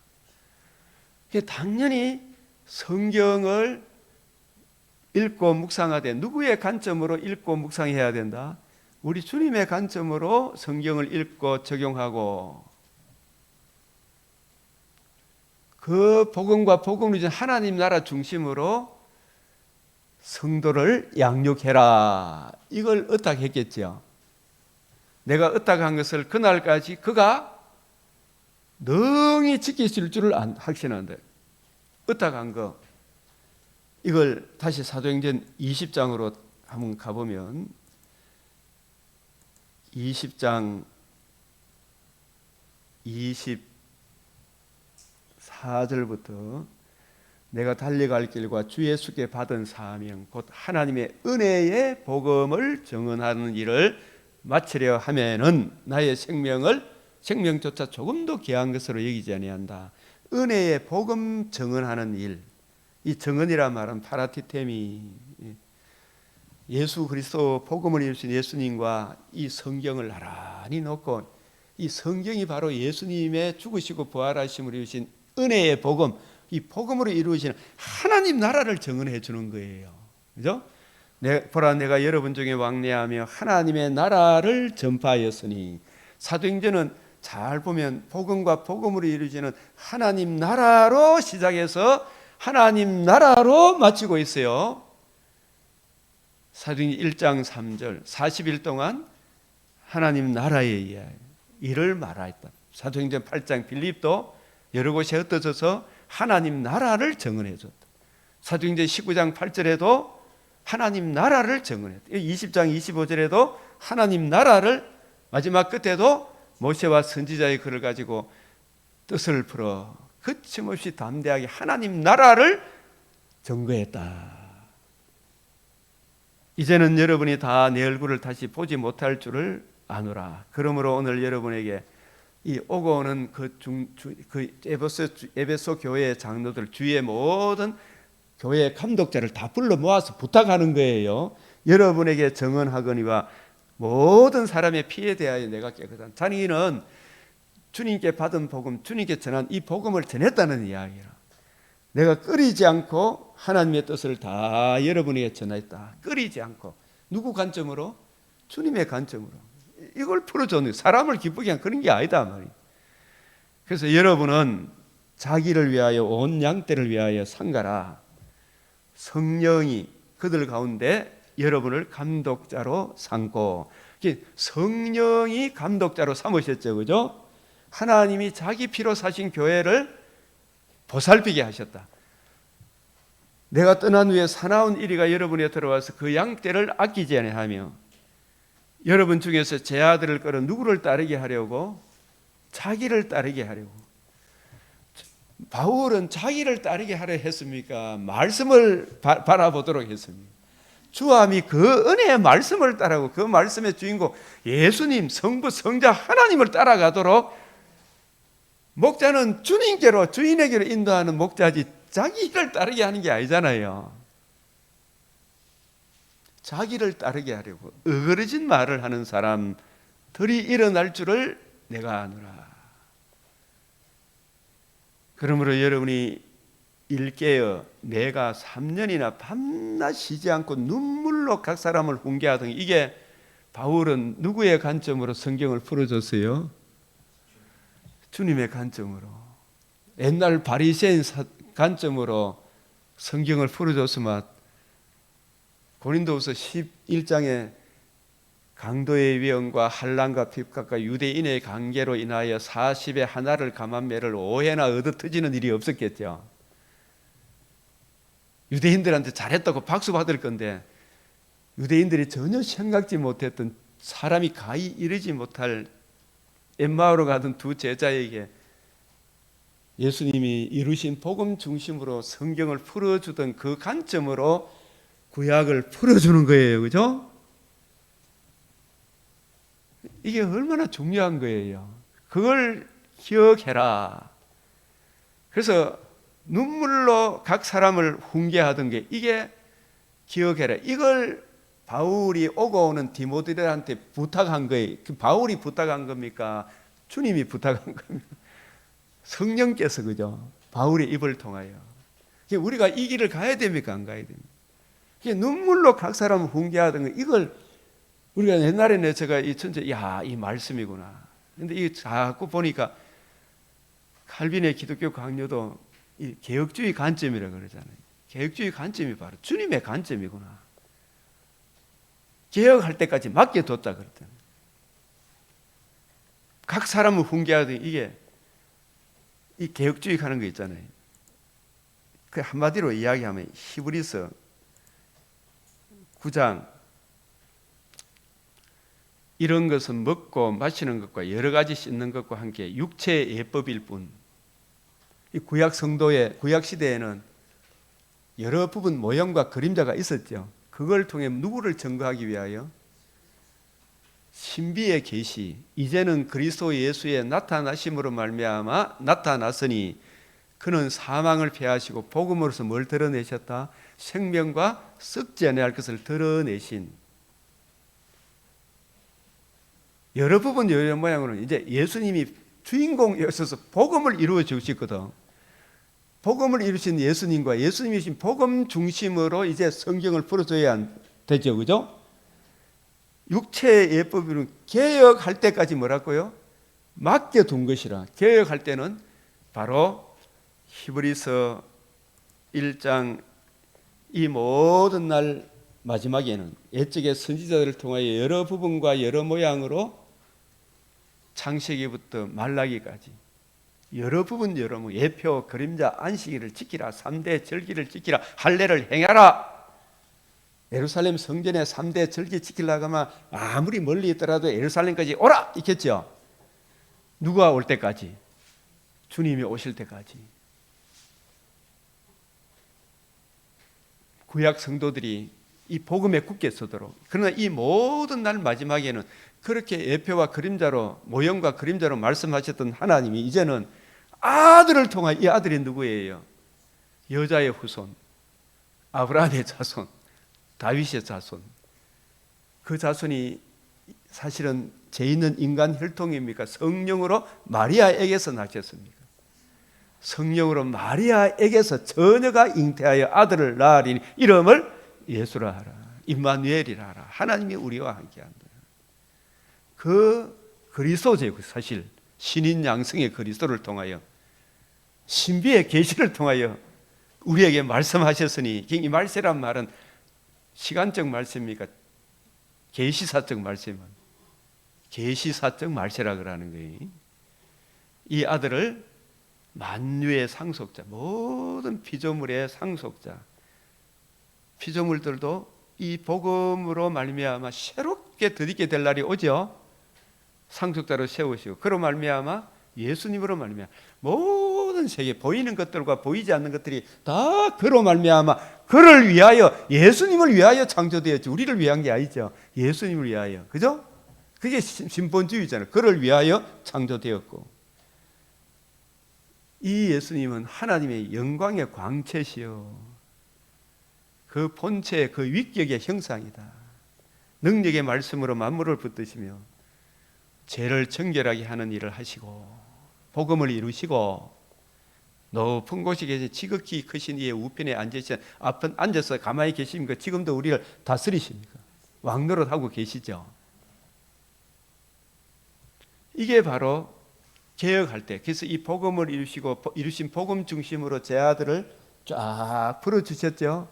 당연히 성경을 읽고 묵상하되 누구의 관점으로 읽고 묵상해야 된다? 우리 주님의 관점으로 성경을 읽고 적용하고 그 복음과 복음을 준 하나님 나라 중심으로 성도를 양육해라. 이걸 의탁했겠죠. 내가 의탁한 것을 그날까지 그가 능히 지키실 줄을 확신한다. 의탁한 거. 이걸 다시 사도행전 20장으로 한번 가보면 20장 24절부터 내가 달려갈 길과 주 예수께 받은 사명 곧 하나님의 은혜의 복음을 증언하는 일을 마치려 하면은 나의 생명조차 조금도 귀한 것으로 여기지 아니한다. 은혜의 복음 증언하는 일. 이 증언이란 말은 파라티테미, 예수 그리스도 복음을 이루신 예수님과 이 성경을 나란히 놓고, 이 성경이 바로 예수님의 죽으시고 부활하심을 이루신 은혜의 복음, 이 복음으로 이루어지는 하나님 나라를 증언해 주는 거예요. 그죠? 보라, 내가 여러분 중에 왕래하며 하나님의 나라를 전파하였으니. 사도행전은 잘 보면 복음과 복음으로 이루어지는 하나님 나라로 시작해서 하나님 나라로 마치고 있어요. 사도행전 1장 3절 40일 동안 하나님 나라의 일을 말하였다. 사도행전 8장 빌립도 여러 곳에 흩어져서 하나님 나라를 증언해 줬다. 사도행전 19장 8절에도 하나님 나라를 증언했다. 20장 25절에도 하나님 나라를, 마지막 끝에도 모세와 선지자의 글을 가지고 뜻을 풀어 거침없이 담대하게 하나님 나라를 증거했다. 이제는 여러분이 다 내 얼굴을 다시 보지 못할 줄을 아노라. 그러므로 오늘 여러분에게 이 오고 오는 그 에베소 교회의 장로들, 주위의 모든 교회의 감독자를 다 불러 모아서 부탁하는 거예요. 여러분에게 증언하거니와 모든 사람의 피에 대하여 내가 깨끗한. 자기는 주님께 받은 복음, 주님께 전한 이 복음을 전했다는 이야기라. 내가 끓이지 않고 하나님의 뜻을 다 여러분에게 전했다. 끓이지 않고. 누구 관점으로? 주님의 관점으로. 이걸 풀어줬는, 사람을 기쁘게 한 그런 게 아니다 말이에요. 그래서 여러분은 자기를 위하여 온 양떼를 위하여 상가라. 성령이 그들 가운데 여러분을 감독자로 삼고, 성령이 감독자로 삼으셨죠, 그죠? 하나님이 자기 피로 사신 교회를 보살피게 하셨다. 내가 떠난 후에 사나운 이리가 여러분에 들어와서 그 양떼를 아끼지 아니하며, 여러분 중에서 제 아들을 끌어 누구를 따르게 하려고? 자기를 따르게 하려고. 바울은 자기를 따르게 하려 했습니까? 말씀을 바라보도록 했습니다. 주함이 그 은혜의 말씀을 따라고, 그 말씀의 주인공 예수님, 성부, 성자 하나님을 따라가도록. 목자는 주님께로, 주인에게로 인도하는 목자지 자기를 따르게 하는 게 아니잖아요. 자기를 따르게 하려고 어그러진 말을 하는 사람들이 일어날 줄을 내가 아노라. 그러므로 여러분이 일깨어 내가 3년이나 밤낮 쉬지 않고 눈물로 각 사람을 훈계하던, 이게 바울은 누구의 관점으로 성경을 풀어줬어요? 주님의 관점으로. 옛날 바리새인 관점으로 성경을 풀어줬으면 고린도후서 11장에 강도의 위험과 환난과 핍박과 유대인의 관계로 인하여 40의 하나를 감한 매를 5회나 얻어터지는 일이 없었겠죠. 유대인들한테 잘했다고 박수 받을 건데, 유대인들이 전혀 생각지 못했던, 사람이 가히 이르지 못할 엠마오로 가던 두 제자에게 예수님이 이루신 복음 중심으로 성경을 풀어주던 그 관점으로 구약을 풀어주는 거예요. 그죠? 이게 얼마나 중요한 거예요. 그걸 기억해라. 그래서 눈물로 각 사람을 훈계하던 게, 이게 기억해라. 이걸 바울이 오고 오는 디모데한테 부탁한 거예요. 바울이 부탁한 겁니까? 주님이 부탁한 겁니까? 성령께서, 그죠? 바울의 입을 통하여. 우리가 이 길을 가야 됩니까? 안 가야 됩니까? 눈물로 각 사람을 훈계하던 거, 이걸 우리가 옛날에는 제가 이 천재, 이 말씀이구나. 근데 이 자꾸 보니까 칼빈의 기독교 강요도 이 개혁주의 관점이라고 그러잖아요. 개혁주의 관점이 바로 주님의 관점이구나. 개혁할 때까지 맡겨뒀다 그랬더니, 각 사람을 훈계하던 이게 이 개혁주의 하는 거 있잖아요. 그 한마디로 이야기하면 히브리서 9장, 이런 것은 먹고 마시는 것과 여러 가지 씻는 것과 함께 육체의 예법일 뿐. 이 구약 성도의, 구약 시대에는 여러 부분 모형과 그림자가 있었죠. 그걸 통해 누구를 증거하기 위하여? 신비의 계시, 이제는 그리스도 예수의 나타나심으로 말미암아 나타났으니 그는 사망을 패하시고 복음으로서 뭘 드러내셨다? 생명과 썩지 아니할 것을 드러내신. 여러 부분 여러 모양으로 이제 예수님이 주인공이어서 복음을 이루어 주시거든. 복음을 이루신 예수님과 예수님이 주신 복음 중심으로 이제 성경을 풀어줘야 되죠, 그죠? 육체의 예법으로는 개혁할 때까지 뭐라고요? 맡겨둔 것이라. 개혁할 때는 바로 히브리서 1장 이 모든 날 마지막에는 옛적의 선지자들을 통하여 여러 부분과 여러 모양으로 창세기부터 말라기까지 여러 부분 여러 모양, 예표, 그림자, 안식일을 지키라, 3대 절기를 지키라, 할례를 행하라. 예루살렘 성전에 3대 절기 지키려고 하면 아무리 멀리 있더라도 예루살렘까지 오라 있겠죠. 누가 올 때까지? 주님이 오실 때까지. 구약 성도들이 이 복음에 굳게 서도록. 그러나 이 모든 날 마지막에는 그렇게 예표와 그림자로, 모형과 그림자로 말씀하셨던 하나님이 이제는 아들을 통하여, 이 아들이 누구예요? 여자의 후손, 아브라함의 자손, 다윗의 자손. 그 자손이 사실은 죄 있는 인간 혈통입니까? 성령으로 마리아에게서 낳겠습니까? 성령으로 마리아에게서 처녀가 잉태하여 아들을 낳으리니 이름을 예수라 하라, 임마누엘이라 하라. 하나님이 우리와 함께한다. 그 그리스도죠. 사실 신인 양성의 그리스도를 통하여, 신비의 계시를 통하여 우리에게 말씀하셨으니, 이 말세란 말은 시간적 말세입니까? 계시사적 말세만. 계시사적 말세라 그러는 거예요. 이 아들을 만유의 상속자, 모든 피조물의 상속자, 피조물들도 이 복음으로 말미암아 새롭게 드리게 될 날이 오죠. 상속자로 세우시고, 그로 말미암아 예수님으로 말미암아 모든 세계, 보이는 것들과 보이지 않는 것들이 다 그로 말미암아, 그를 위하여, 예수님을 위하여 창조되었지, 우리를 위한 게 아니죠. 예수님을 위하여. 그죠? 그게 신본주의잖아요. 그를 위하여 창조되었고, 이 예수님은 하나님의 영광의 광채시요, 그 본체, 그 위격의 형상이다. 능력의 말씀으로 만물을 붙드시며 죄를 정결하게 하는 일을 하시고 복음을 이루시고 높은 곳에 계신 지극히 크신 이의 우편에 앉아서 가만히 계십니까? 지금도 우리를 다스리십니까? 왕노릇하고 계시죠. 이게 바로 개혁할 때, 그래서 이 복음을 이루신 복음 중심으로 제 아들을 쫙 풀어주셨죠.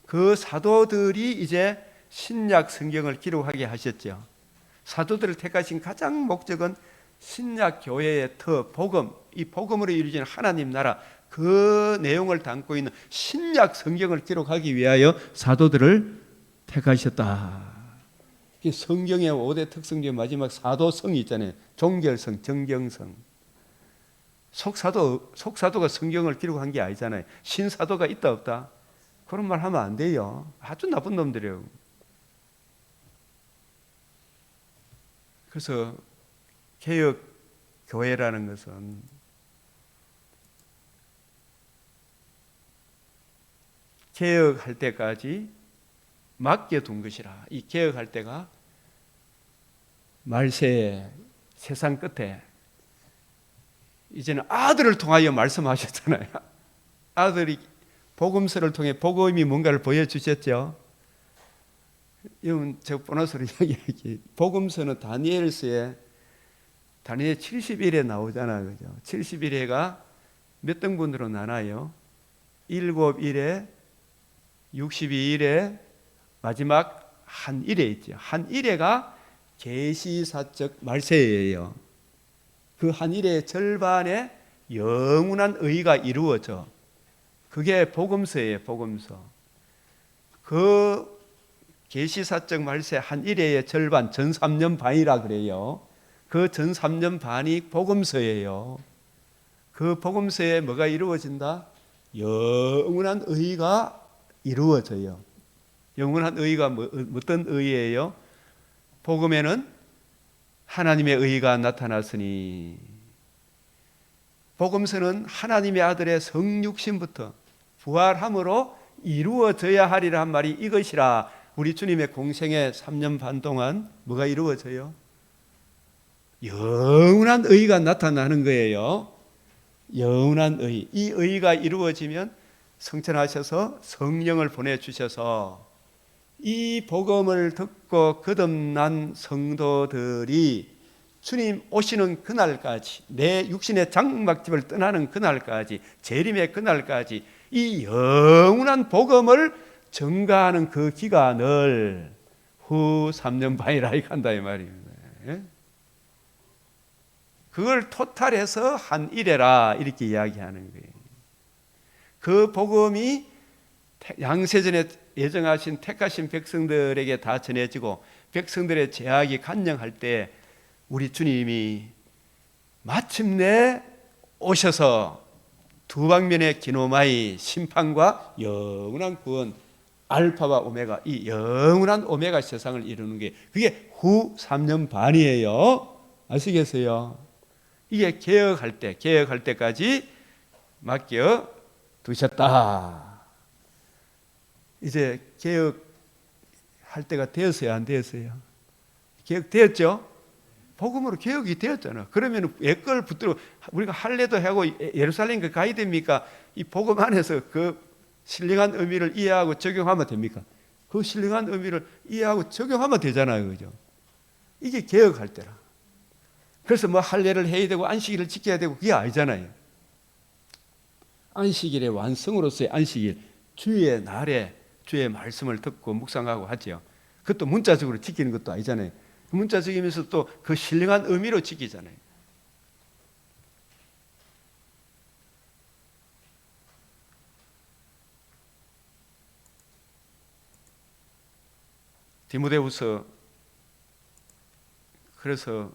그 사도들이 이제 신약 성경을 기록하게 하셨죠. 사도들을 택하신 가장 목적은 신약 교회의 터, 복음, 이 복음으로 이루어진 하나님 나라, 그 내용을 담고 있는 신약 성경을 기록하기 위하여 사도들을 택하셨다. 성경의 5대 특성 중 마지막 사도성이 있잖아요. 종결성, 정경성. 속사도가 성경을 기록한 게 아니잖아요. 신사도가 있다 없다? 그런 말 하면 안 돼요. 아주 나쁜 놈들이에요. 그래서 개혁 교회라는 것은 개혁할 때까지 맡겨둔 것이라. 이 개혁할 때가 말세에, 세상 끝에 이제는 아들을 통하여 말씀하셨잖아요. 아들이 복음서를 통해 복음이 뭔가를 보여주셨죠. 이건 제가 보너스로 이야기할게요. 복음서는 다니엘서에 다니엘 70일에 나오잖아요. 그죠? 70일에가 몇 등분으로 나눠요? 7일에, 62일에, 마지막 한 일에 있죠. 한 일에가 계시사적 말세예요. 그 한 일의 절반에 영원한 의가 이루어져. 그게 복음서예요. 복음서. 그 계시사적 말세 한 일회의 절반, 전 3년 반이라 그래요. 그 전 3년 반이 복음서예요. 그 복음서에 뭐가 이루어진다? 영원한 의가 이루어져요. 영원한 의가 어떤 의예요? 복음에는 하나님의 의가 나타났으니 복음서는 하나님의 아들의 성육신부터 부활함으로 이루어져야 하리라 한 말이 이것이라. 우리 주님의 공생의 3년 반 동안 뭐가 이루어져요? 영원한 의가 나타나는 거예요. 영원한 의. 이 의가 이루어지면 성천하셔서 성령을 보내주셔서 이 복음을 듣고 거듭난 성도들이 주님 오시는 그날까지, 내 육신의 장막집을 떠나는 그날까지, 재림의 그날까지 이 영원한 복음을 전가하는 그 기간을 후 3년 반이라 한다 이 말입니다. 그걸 토탈해서 한 일해라 이렇게 이야기하는 거예요. 그 복음이 양세전에 예정하신 택하신 백성들에게 다 전해지고 백성들의 제약이 간영할 때 우리 주님이 마침내 오셔서 두 방면의 기노마이 심판과 영원한 구원, 알파와 오메가, 이 영원한 오메가 세상을 이루는 게 그게 후 3년 반이에요. 아시겠어요? 이게 개혁할 때까지 맡겨 두셨다. 이제 개혁할 때가 되었어요, 안 되었어요? 개혁되었죠? 복음으로 개혁이 되었잖아. 그러면 옛걸 붙들고 우리가 할례도 하고 예루살렘 가야 됩니까? 이 복음 안에서 그 신령한 의미를 이해하고 적용하면 됩니까? 그 신령한 의미를 이해하고 적용하면 되잖아요, 그죠? 이게 개혁할 때라. 그래서 뭐 할례를 해야 되고 안식일을 지켜야 되고 그게 아니잖아요. 안식일의 완성으로서의 안식일, 주의 날에 주의 말씀을 듣고 묵상하고 하죠. 그것도 문자적으로 지키는 것도 아니잖아요. 문자적이면서 또 그 신령한 의미로 지키잖아요. 디모데후서 그래서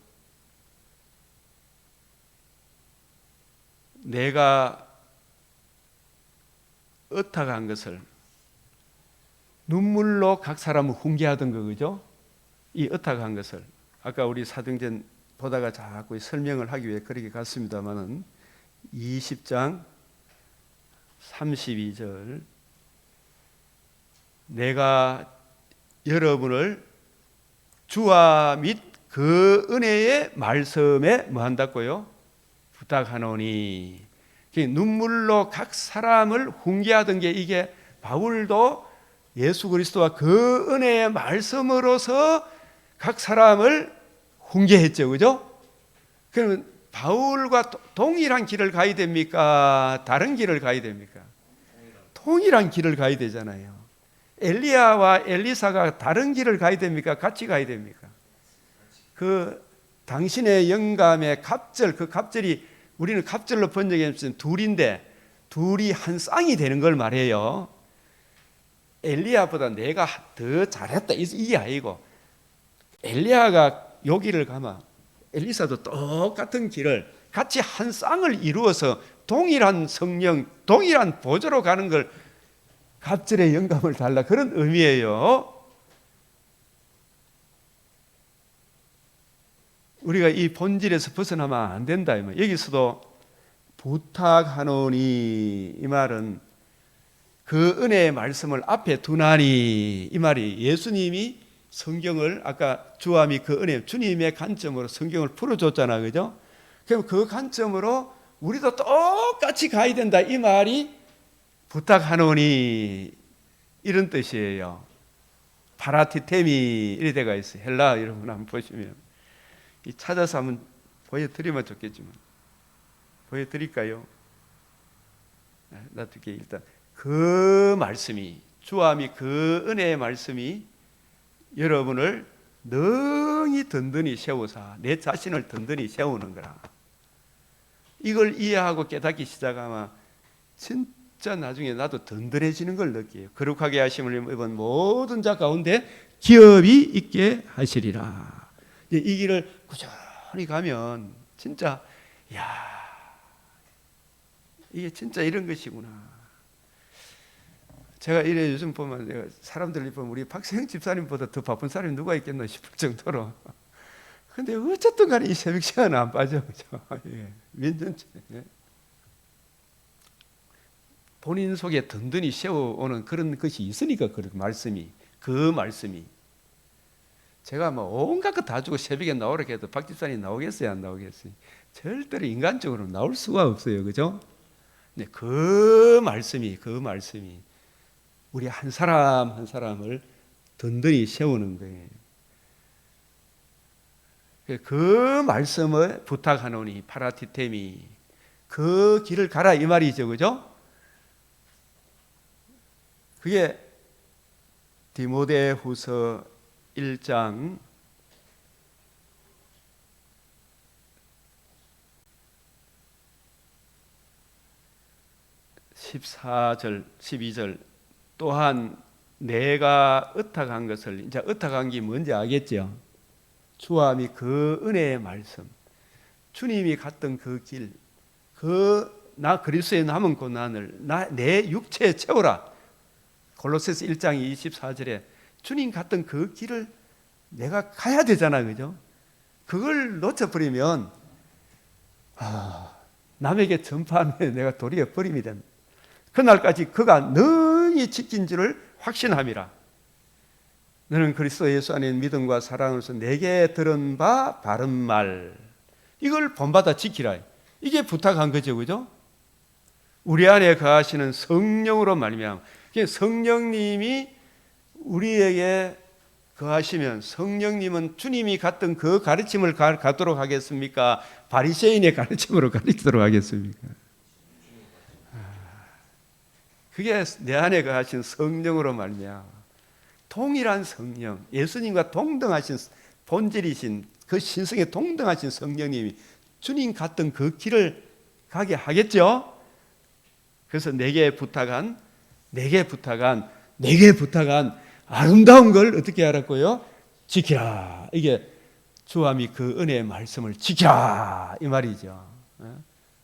내가 의탁한 것을 눈물로 각 사람을 훈계하던 거 그죠? 이 의탁한 것을 아까 우리 사도행전 보다가 자꾸 설명을 하기 위해 그렇게 갔습니다마는 20장 32절 내가 여러분을 주와 및 그 은혜의 말씀에 뭐 한다고요? 부탁하노니. 눈물로 각 사람을 훈계하던 게 이게 바울도 예수 그리스도와 그 은혜의 말씀으로서 각 사람을 훈계했죠, 그죠? 그러면 바울과 동일한 길을 가야 됩니까? 다른 길을 가야 됩니까? 동일한 길을 가야 되잖아요. 엘리야와 엘리사가 다른 길을 가야 됩니까? 같이 가야 됩니까? 그 당신의 영감의 갑절, 그 갑절이 우리는 갑절로 번역했으면 둘인데 둘이 한 쌍이 되는 걸 말해요. 엘리야보다 내가 더 잘했다 이게 아니고 엘리야가 여기를 가면 엘리사도 똑같은 길을 같이 한 쌍을 이루어서 동일한 성령, 동일한 보좌로 가는 걸 갑절의 영감을 달라 그런 의미예요. 우리가 이 본질에서 벗어나면 안 된다. 여기서도 부탁하노니 이 말은 그 은혜의 말씀을 앞에 두나니 이 말이 예수님이 성경을 아까 주와 및 그 은혜 주님의 관점으로 성경을 풀어줬잖아, 그죠? 그럼 그 관점으로 우리도 똑같이 가야 된다 이 말이 부탁하노니 이런 뜻이에요. 파라티테미 이래 돼가 있어요. 헬라 여러분 한번 보시면 찾아서 한번 보여드리면 좋겠지만 보여드릴까요? 놔둘게. 일단 그 말씀이 주와 및 그 은혜의 말씀이 여러분을 능히 든든히 세우사 내 자신을 든든히 세우는 거라. 이걸 이해하고 깨닫기 시작하면 진짜 나중에 나도 든든해지는 걸 느껴요. 거룩하게 하심을 입은 모든 자 가운데 기업이 있게 하시리라. 이 길을 꾸준히 가면 진짜 야 이게 진짜 이런 것이구나. 제가 이래 요즘 보면 내가 사람들이 보면 우리 박세형 집사님보다 더 바쁜 사람이 누가 있겠나 싶을 정도로. 근데 어쨌든 간에 이 새벽 시간은 안 빠져. 그죠? 예, 몇 년째. 예. 본인 속에 든든히 세워오는 그런 것이 있으니까 그 말씀이 제가 뭐 온갖 것 다 주고 새벽에 나오라 해도 박 집사님 나오겠어요, 안 나오겠어요? 절대로 인간적으로 나올 수가 없어요, 그죠? 네, 그 말씀이 우리 한 사람 한 사람을 든든히 세우는 거예요. 그 말씀을 부탁하노니 파라티테미, 그 길을 가라 이 말이죠, 그죠? 그게 디모데후서 1장 14절 12절 또한 내가 의탁한 것을, 이제 의탁한 게 뭔지 알겠죠? 주함이 그 은혜의 말씀, 주님이 갔던 그 길, 나 그리스도에 남은 고난을 내 육체에 채우라. 골로새서 1장 24절에 주님 갔던 그 길을 내가 가야 되잖아, 그죠? 그걸 놓쳐버리면 남에게 전파하면 내가 도리어 버림이 된다. 그날까지 그가 능히 지킨 줄을 확신함이라. 너는 그리스도 예수 안에 믿음과 사랑으로서 내게 들은 바 바른 말, 이걸 본받아 지키라. 이게 부탁한 거죠, 그죠? 우리 안에 거하시는 성령으로 말미암아, 성령님이 우리에게 거하시면, 성령님은 주님이 갔던 그 가르침을 갖도록 하겠습니까? 바리새인의 가르침으로 가르치도록 하겠습니까? 그게 내 안에 거하신 성령으로 말미암아, 동일한 성령, 예수님과 동등하신 본질이신 그 신성에 동등하신 성령님이 주님 갔던 그 길을 가게 하겠죠. 그래서 내게 부탁한 아름다운 걸 어떻게 하라고요? 지키라. 이게 주함이 그 은혜의 말씀을 지키라 이 말이죠.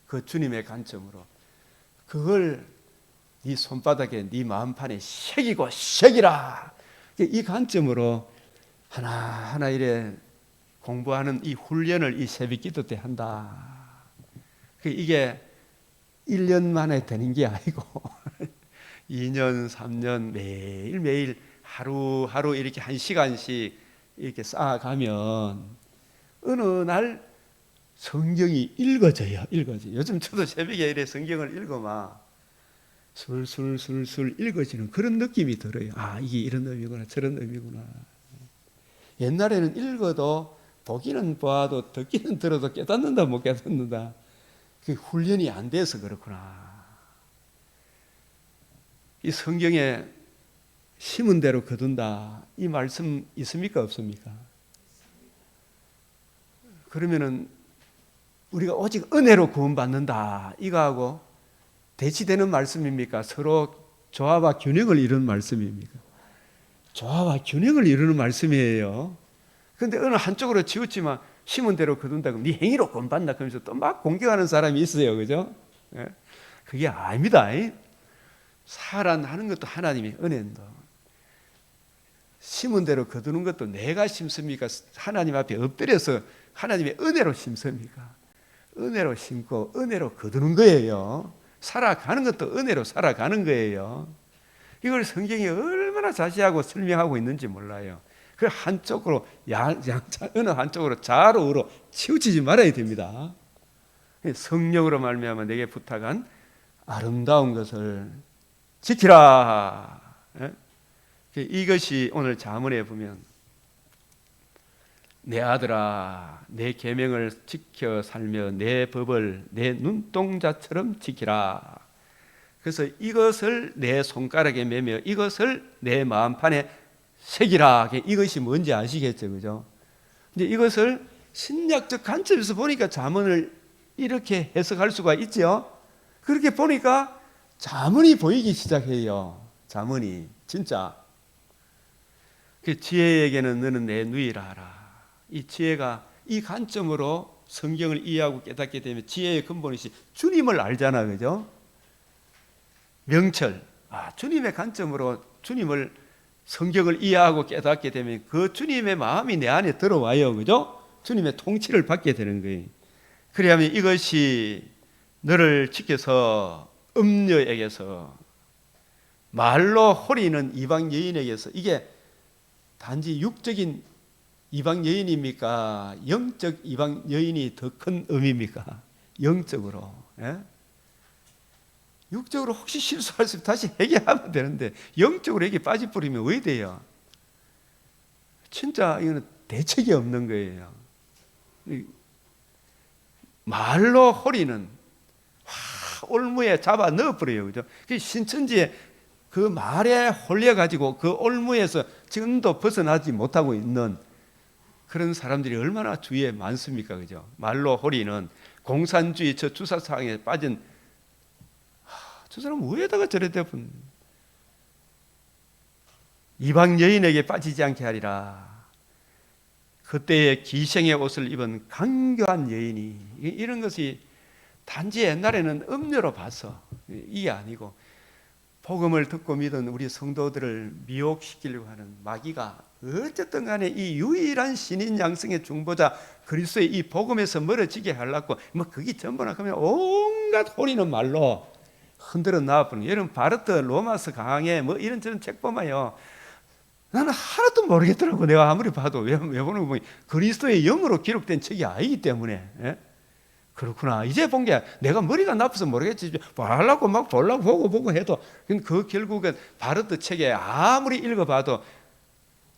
그 주님의 관점으로 그걸 네 손바닥에 네 마음판에 새기라. 이 관점으로 하나하나 이래 공부하는 이 훈련을 이 새벽 기도 때 한다. 이게 1년 만에 되는 게 아니고 2년, 3년 매일매일 하루하루 이렇게 1시간씩 이렇게 쌓아가면 어느 날 성경이 읽어져요. 요즘 저도 새벽에 이래 성경을 읽어만 술술술술 읽어지는 그런 느낌이 들어요. 이게 이런 의미구나, 저런 의미구나. 옛날에는 읽어도 보기는 봐도 듣기는 들어도 깨닫는다 못 깨닫는다. 그 훈련이 안 돼서 그렇구나. 이 성경에 심은 대로 거둔다. 이 말씀 있습니까, 없습니까? 그러면은 우리가 오직 은혜로 구원받는다. 이거하고 대치되는 말씀입니까? 서로 조화와 균형을 이루는 말씀입니까? 조화와 균형을 이루는 말씀이에요. 그런데 어느 한쪽으로 치우치면 심은 대로 거둔다 그러면 네 행위로 구원받는다 그러면서 또 막 공격하는 사람이 있어요, 그죠? 그게 아닙니다. 살아나는 것도 하나님의 은혜인데 심은 대로 거두는 것도 내가 심습니까? 하나님 앞에 엎드려서 하나님의 은혜로 심습니까? 은혜로 심고 은혜로 거두는 거예요. 살아가는 것도 은혜로 살아가는 거예요. 이걸 성경이 얼마나 자세하고 설명하고 있는지 몰라요. 그 한쪽으로 어느 한쪽으로 좌로 우로 치우치지 말아야 됩니다. 성령으로 말미암아 내게 부탁한 아름다운 것을 지키라. 이것이 오늘 잠언에 보면 내 아들아 내 계명을 지켜 살며 내 법을 내 눈동자처럼 지키라. 그래서 이것을 내 손가락에 매며 이것을 내 마음판에 새기라. 이것이 뭔지 아시겠죠, 그죠? 이제 이것을 신약적 관점에서 보니까 잠언을 이렇게 해석할 수가 있죠. 그렇게 보니까 잠언이 보이기 시작해요. 잠언이 진짜 그 지혜에게는 너는 내 누이라 하라. 이 지혜가 이 관점으로 성경을 이해하고 깨닫게 되면 지혜의 근본이시 주님을 알잖아, 그죠? 명철, 주님의 관점으로 주님을 성경을 이해하고 깨닫게 되면 그 주님의 마음이 내 안에 들어와요, 그죠? 주님의 통치를 받게 되는 거예요. 그래야면 이것이 너를 지켜서 음녀에게서, 말로 홀이는 이방 여인에게서, 이게 단지 육적인 이방 여인입니까? 영적 이방 여인이 더 큰 의미입니까? 영적으로. 예? 육적으로 혹시 실수할 수 있으면 다시 회개하면 되는데 영적으로 이게 빠져버리면 왜 돼요? 진짜 이거는 대책이 없는 거예요. 말로 홀이는 올무에 잡아 넣어버려요. 그죠? 신천지에 그 말에 홀려가지고 그 올무에서 지금도 벗어나지 못하고 있는 그런 사람들이 얼마나 주위에 많습니까? 그죠? 말로 홀이는 공산주의 저 주사상에 빠진, 저 사람 왜다가 저래 대분 이방 여인에게 빠지지 않게 하리라. 그때의 기생의 옷을 입은 강교한 여인이, 이런 것이 단지 옛날에는 음료로 봐서 이게 아니고 복음을 듣고 믿은 우리 성도들을 미혹시키려고 하는 마귀가 어쨌든 간에 이 유일한 신인 양성의 중보자 그리스도의 이 복음에서 멀어지게 하려고 뭐 그게 전부나 그러면 온갖 홀이는 말로 흔들어 놔버리는. 여러분 바르트 로마서 강해 뭐 이런저런 책 보면요, 나는 하나도 모르겠더라고. 내가 아무리 봐도 왜 보는 거 보면 그리스도의 영으로 기록된 책이 아니기 때문에. 예? 그렇구나. 이제 본 게 내가 머리가 나빠서 모르겠지. 보려고 막 보려고 보고 해도 그 결국은 바르트 책에 아무리 읽어봐도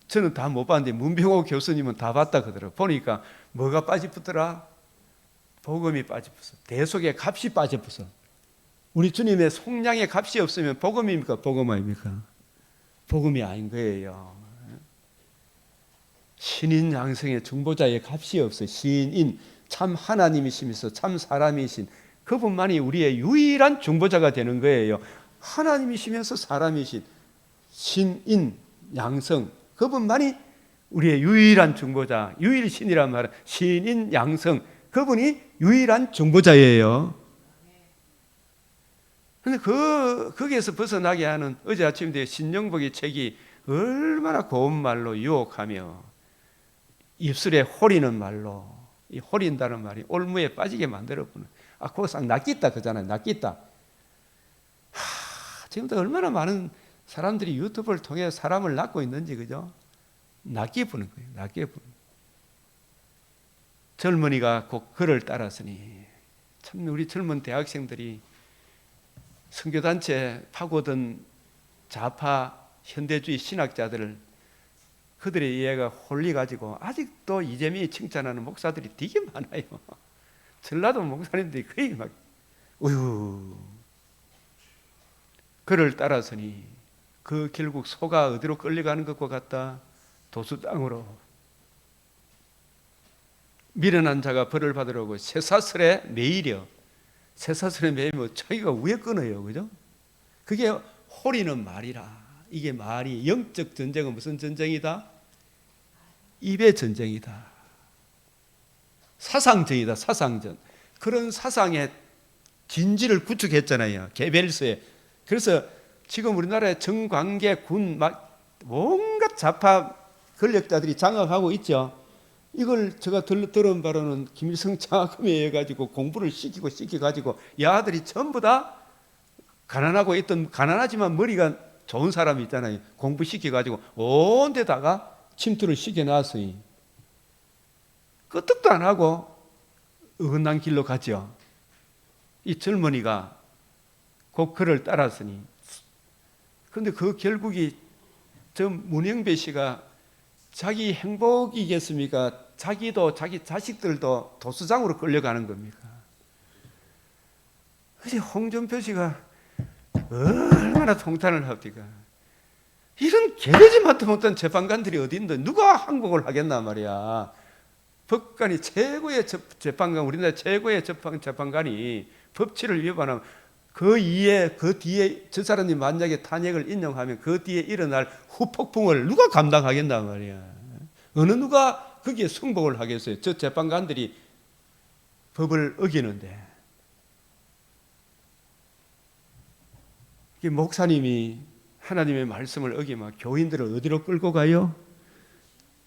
저는 다 못 봤는데 문병호 교수님은 다 봤다 그러더라고. 보니까 뭐가 빠져붙더라? 복음이 빠져붙어. 대속의 값이 빠져붙어. 우리 주님의 속량의 값이 없으면 복음입니까? 복음 아닙니까? 복음이 아닌 거예요. 신인 양성의 중보자의 값이 없어요. 신인, 참 하나님이시면서 참 사람이신 그분만이 우리의 유일한 중보자가 되는 거예요. 하나님이시면서 사람이신 신인 양성, 그분만이 우리의 유일한 중보자. 유일신이란 말은 신인 양성, 그분이 유일한 중보자예요. 근데 거기에서 벗어나게 하는, 어제 아침에 신영복의 책이 얼마나 고운 말로 유혹하며 입술에 홀이는 말로, 이 홀인다는 말이 올무에 빠지게 만들어보는, 거기서 낚있다 그잖아요. 낚있다. 지금도 얼마나 많은 사람들이 유튜브를 통해 사람을 낚고 있는지, 그죠? 낚여보는 거예요. 낚여보는. 젊은이가 곧 그를 따랐으니, 참 우리 젊은 대학생들이 선교단체 파고든 좌파 현대주의 신학자들을, 그들의 이해가 홀려가지고 아직도 이재명이 칭찬하는 목사들이 되게 많아요. 전라도 목사님들이 거의 막 우유. 그를 따라서니 그 결국 소가 어디로 끌려가는 것과 같다? 도수 땅으로. 미련한 자가 벌을 받으려고 쇠사슬에 매이려. 쇠사슬에 매이면 자기가 위에 끊어요. 그죠? 그게 홀이는 말이라. 이게 말이, 영적 전쟁은 무슨 전쟁이다? 입의 전쟁이다. 사상전이다. 사상전. 그런 사상의 진지를 구축했잖아요. 개별서에. 그래서 지금 우리나라의 정관계, 군, 막 온갖 좌파 권력자들이 장악하고 있죠. 이걸 제가 들은 바로는 김일성 장학금에 의해 가지고 공부를 시키가지고 야들이 전부 다 가난하고 있던, 가난하지만 머리가 좋은 사람이 있잖아요. 공부시켜가지고 온 데다가 침투를 시켜놨으니 끄떡도 안 하고 어긋난 길로 가죠. 이 젊은이가 곧 그를 따랐으니. 그런데 그 결국이 저 문영배 씨가 자기 행복이겠습니까? 자기도 자기 자식들도 도수장으로 끌려가는 겁니까? 그래서 홍준표 씨가 얼마나 통탄을 합니까? 이런 개돼지 맛도 못한 재판관들이 어디 있는데 누가 항복을 하겠나 말이야. 법관이 최고의 재판관, 우리나라 최고의 재판관이 법치를 위반하면 그 뒤에 저 사람이 만약에 탄핵을 인용하면 그 뒤에 일어날 후폭풍을 누가 감당하겠나 말이야. 어느 누가 거기에 승복을 하겠어요? 저 재판관들이 법을 어기는데. 목사님이 하나님의 말씀을 어기면 교인들을 어디로 끌고 가요?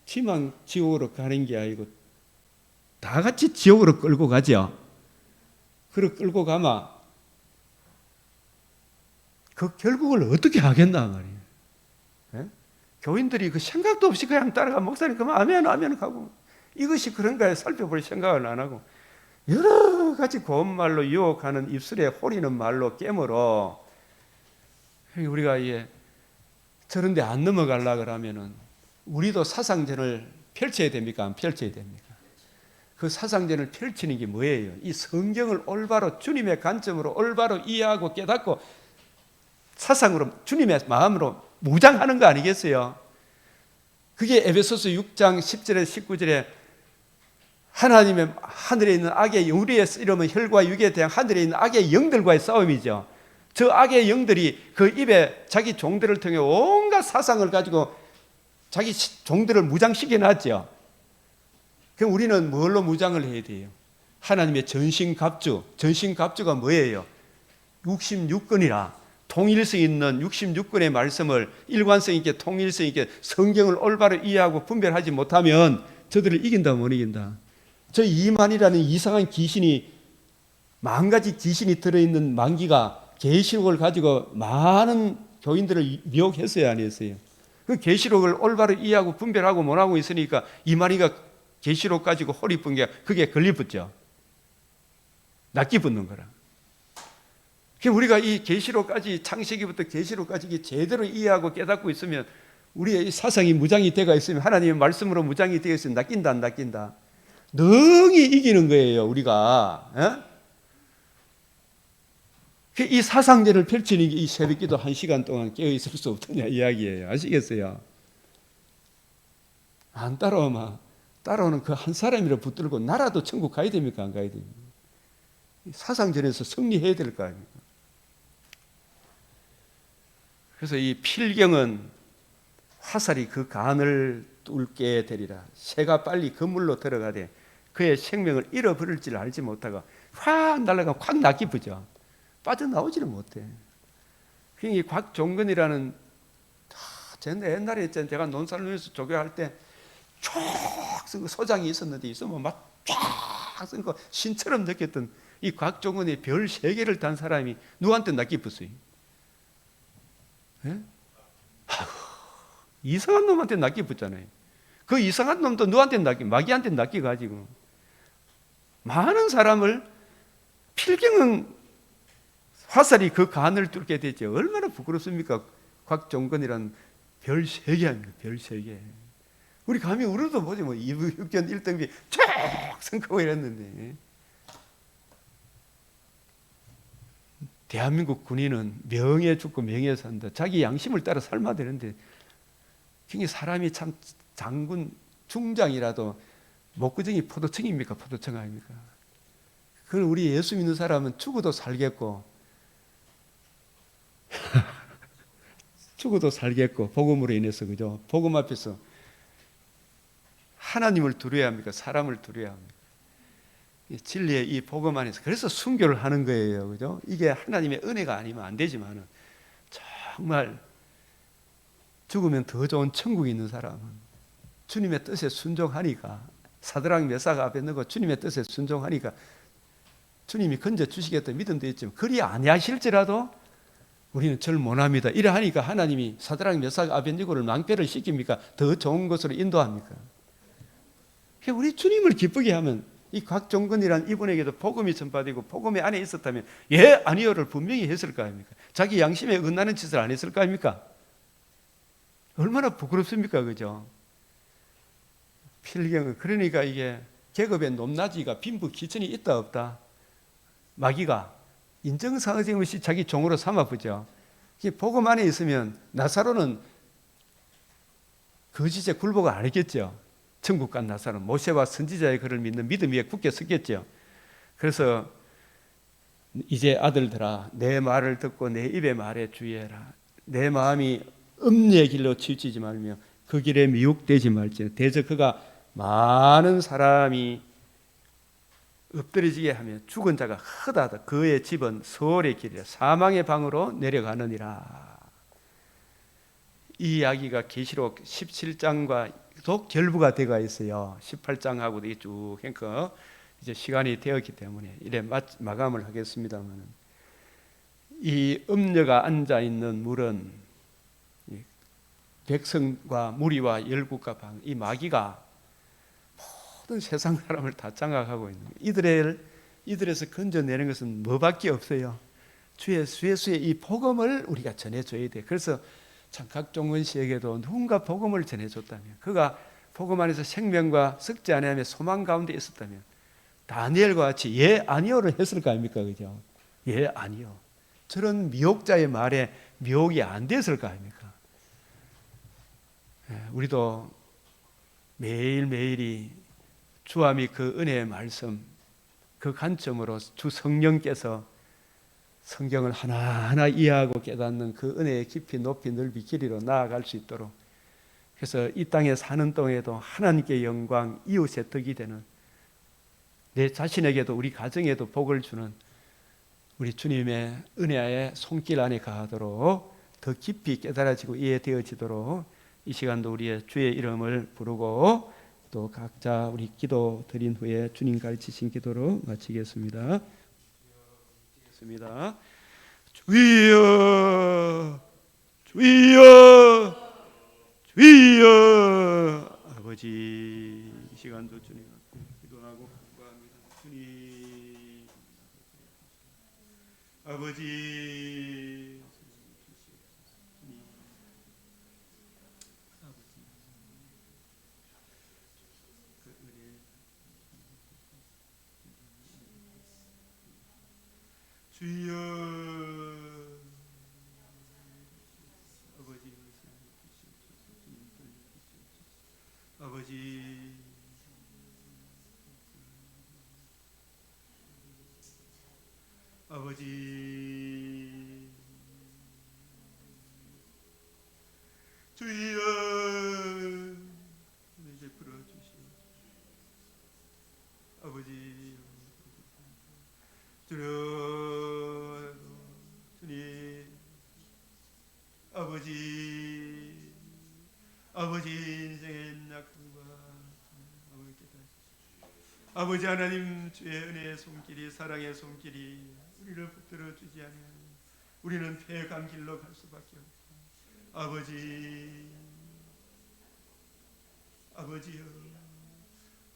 지만 지옥으로 가는 게 아니고 다 같이 지옥으로 끌고 가죠. 그걸 끌고 가면 그 결국을 어떻게 하겠나 말이에요. 예? 교인들이 그 생각도 없이 그냥 따라가 목사님 그만 아멘 아멘 하고 이것이 그런가에 살펴볼 생각을 안 하고 여러 가지 고운 말로 유혹하는 입술에 호리는 말로 깨물어 우리가 이게 저런데 안 넘어가려 그러면은 우리도 사상전을 펼쳐야 됩니까? 안 펼쳐야 됩니까? 그 사상전을 펼치는 게 뭐예요? 이 성경을 올바로 주님의 관점으로 올바로 이해하고 깨닫고 사상으로 주님의 마음으로 무장하는 거 아니겠어요? 그게 에베소서 6장 10절에 19절에 하나님의 하늘에 있는 악의 우리의 이름은 혈과 육에 대한 하늘에 있는 악의 영들과의 싸움이죠. 저 악의 영들이 그 입에 자기 종들을 통해 온갖 사상을 가지고 자기 종들을 무장시켜 놨죠. 그럼 우리는 뭘로 무장을 해야 돼요? 하나님의 전신갑주. 전신갑주가 뭐예요? 66권이라 통일성 있는 66권의 말씀을 일관성 있게 통일성 있게 성경을 올바로 이해하고 분별하지 못하면 저들을 이긴다 못 이긴다. 저 이만이라는 이상한 귀신이 만 가지 귀신이 들어있는 만기가 계시록을 가지고 많은 교인들을 미혹했어요 안 했어요? 그 계시록을 올바로 이해하고 분별하고 못하고 있으니까 이만희가 계시록 가지고 허리 푼 게 그게 걸리붙죠. 낚이 붙는 거라. 우리가 이 계시록까지 창세기부터 계시록까지 제대로 이해하고 깨닫고 있으면 우리의 사상이 무장이 되어 있으면 하나님의 말씀으로 무장이 되어 있으면 낚인다 안 낚인다. 능히 이기는 거예요 우리가. 에? 이 사상제를 펼치는 게 이 새벽기도 1시간 동안 깨어있을 수 없다는 이야기예요. 아시겠어요? 안 따라오면 따라오는 그 한 사람이라 붙들고 나라도 천국 가야 됩니까? 안 가야 됩니까? 사상전에서 승리해야 될 거 아닙니까? 그래서 이 필경은 화살이 그 간을 뚫게 되리라. 새가 빨리 그물로 들어가되 그의 생명을 잃어버릴 줄 알지 못하고 확 날아가면 확 낚이쁘죠. 빠져나오지를 못해. 이 곽종근이라는 옛날에 있잖아요. 제가 논산루에서 조교할 때 쫙 쓴 거 소장이 있었는데 있으면 막쫙 쓴 거 신처럼 느꼈던 이 곽종근이 별 3개를 단 사람이 누구한테 낚이었어요? 예? 이상한 놈한테 낚이었잖아요. 그 이상한 놈도 누구한테 마귀한테 낚여가지고 많은 사람을 필경은 화살이 그 간을 뚫게 되죠. 얼마나 부끄럽습니까? 곽종근이란 별 3개 아닙니까? 별 3개. 우리 감히 우리도 보지 뭐 2부 6견 1등비 쫙 성공을 이랬는데 대한민국 군인은 명예 죽고 명예 산다. 자기 양심을 따라 삶아야 되는데 굉장히 사람이 참 장군 중장이라도 목구정이 포도청입니까? 포도청 아닙니까? 그걸 우리 예수 믿는 사람은 죽어도 살겠고 죽어도 살겠고 복음으로 인해서 그죠? 복음 앞에서 하나님을 두려워야 합니까? 사람을 두려워야 합니까? 진리의 이 복음 안에서 그래서 순교를 하는 거예요. 그죠? 이게 하나님의 은혜가 아니면 안 되지만 정말 죽으면 더 좋은 천국이 있는 사람은 주님의 뜻에 순종하니까 사드락 메삭 아벤느고 주님의 뜻에 순종하니까 주님이 건져 주시겠다 믿음도 있지만 그리 아니하실지라도 우리는 절 못합니다. 이래 하니까 하나님이 사드락 메삭 아벤느고를 낭패를 시킵니까? 더 좋은 곳으로 인도합니까? 우리 주님을 기쁘게 하면 이 곽종근이란 이분에게도 복음이 전파되고 복음의 안에 있었다면 예 아니요를 분명히 했을 거 아닙니까? 자기 양심에 어긋나는 짓을 안 했을 거 아닙니까? 얼마나 부끄럽습니까? 그죠? 필경은 그러니까 이게 계급의 높낮이가 빈부 기천이 있다 없다 마귀가 인정사정 없이 자기 종으로 삼아보죠. 복음 안에 있으면 나사로는 거짓에 굴복을 안 했겠죠. 천국 간 나사로는 모세와 선지자의 글을 믿는 믿음 위에 굳게 섰겠죠. 그래서 이제 아들들아 내 말을 듣고 내 입의 말에 주의해라. 내 마음이 음녀의 길로 치우치지 말며 그 길에 미혹되지 말지니 대저 그가 많은 사람이 엎드려지게 하며 죽은 자가 허다하다. 그의 집은 서울의 길이라 사망의 방으로 내려가느니라. 이 이야기가 계시록 17장과 또 결부가 되어 있어요. 18장하고도 쭉 그러니까 이제 시간이 되었기 때문에 이래 마감을 하겠습니다만 이 음녀가 앉아 있는 물은 백성과 무리와 열국과 방, 이 마귀가 모든 세상 사람을 다 장악하고 있는 거예요. 이들에서 건져내는 것은 뭐밖에 없어요. 주의 이 복음을 우리가 전해줘야 돼. 그래서 참 각종원 씨에게도 누군가 복음을 전해줬다면, 그가 복음 안에서 생명과 썩지 아니하며 소망 가운데 있었다면 다니엘과 같이 예 아니오를 했을 거 아닙니까? 그죠? 예 아니오. 저런 미혹자의 말에 미혹이 안 됐을 거 아닙니까? 우리도 매일매일이 주와 및 그 은혜의 말씀, 그 관점으로 주 성령께서 성경을 하나하나 이해하고 깨닫는 그 은혜의 깊이 높이 넓이 길이로 나아갈 수 있도록, 그래서 이 땅에 사는 동에도 하나님께 영광, 이웃의 덕이 되는, 내 자신에게도 우리 가정에도 복을 주는 우리 주님의 은혜의 손길 안에 가도록 더 깊이 깨달아지고 이해되어지도록 이 시간도 우리의 주의 이름을 부르고 또 각자 우리 기도 드린 후에 주님 가르치신 기도로 마치겠습니다. 주여, 주여, 주여. 아버지, 이 시간도 주님 앞에 기도하고 간구합니다. 주님, 아버지, 주여, 아버지, 아버지, 아버지, 주여, 이제 풀어주시오. 아버지, 주여, 주님, 아버지, 아버지 인생의 낙함과 아버지 하나님, 주의 은혜의 손길이, 사랑의 손길이 우리를 붙들어 주지 않으면 우리는 폐간 길로 갈 수밖에 없다. 아버지, 아버지여,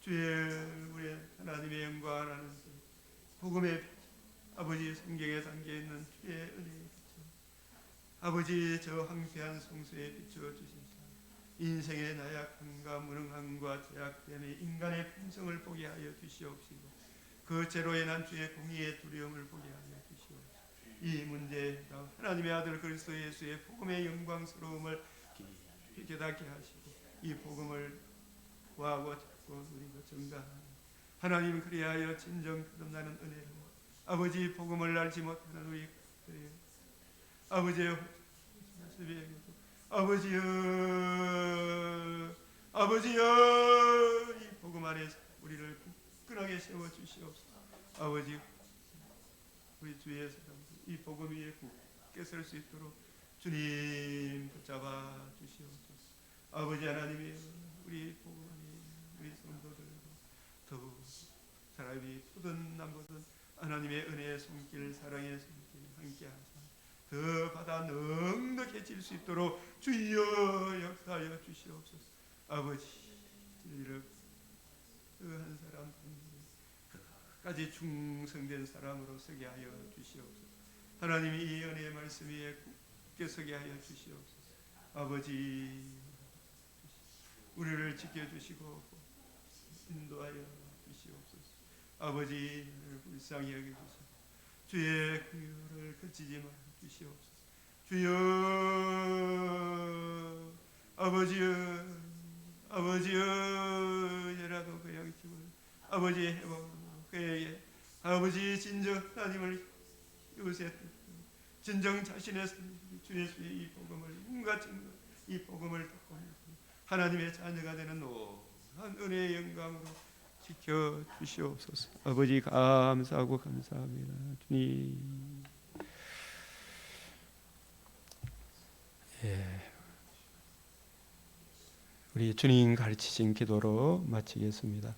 주의 우리 하나님의 영광 하나님, 복음의 아버지 성경에 담겨 있는 주의 은혜의 빛, 아버지 저 황폐한 성소에 비추어 주시사 인생의 나약함과 무능함과 죄악됨의 인간의 품성을 보게 하여 주시옵시고 그 죄로 인한 주의 공의의 두려움을 보게 하여 주시옵시고 이 문제에 하나님의 아들 그리스도 예수의 복음의 영광스러움을 깨닫게 하시고 이 복음을 구하고 찾고 누리고 증가하는 하나님, 그리하여 진정 거듭나는 은혜를 아버지 복음을 알지 못하는 우리 아버지의 아버지여, 아버지여, 이 복음 안에서 우리를 굳건하게 세워 주시옵소서. 아버지, 우리 주의 사람들 이 복음 위에 굳게 설 수 있도록 주님 붙잡아 주시옵소서. 아버지 하나님이여, 우리 복음 안에 우리 성도들과 더욱 사람이 푸든 남보든 하나님의 은혜의 손길, 사랑의 손길 함께하사 더 받아 넉넉해질 수 있도록 주여 역사하여 주시옵소서. 아버지, 진리를 그 한 사람 끝까지 충성된 사람으로 서게 하여 주시옵소서. 하나님이 이 은혜의 말씀 위에 굳게 서게 하여 주시옵소서. 아버지, 우리를 지켜주시고 인도하여 주시옵소서. 아버지, 불쌍히 여겨주시고 주의 긍휼을 그치지 말아 주시옵소서. 주여, 아버지여, 아버지여, 이제라도 그 양심을 아버지의 회복으로 그에게 아버지 진정 하나님을 요새 진정 자신의 주 예수의 이 복음을 온갖 증거 이 복음을 듣고 하나님의 자녀가 되는 노한 은혜의 영광으로 지켜 주시옵소서. 아버지 감사하고 감사합니다. 주님. 우리 주님 가르치신 기도로 마치겠습니다.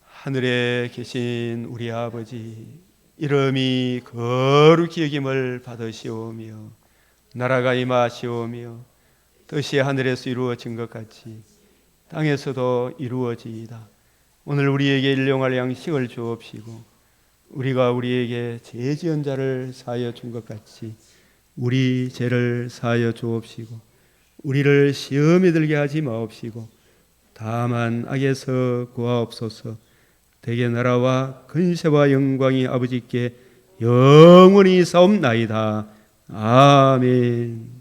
하늘에 계신 우리 아버지, 이름이 거룩히 여김을 받으시오며 나라가 임하시오며 뜻이 하늘에서 이루어진 것 같이 땅에서도 이루어지이다. 오늘 우리에게 일용할 양식을 주옵시고 우리가 우리에게 죄 지은 자를 사하여 준 것 같이 우리 죄를 사하여 주옵시고 우리를 시험에 들게 하지 마옵시고 다만 악에서 구하옵소서. 대개 나라와 근세와 영광이 아버지께 영원히 사옵나이다. 아멘.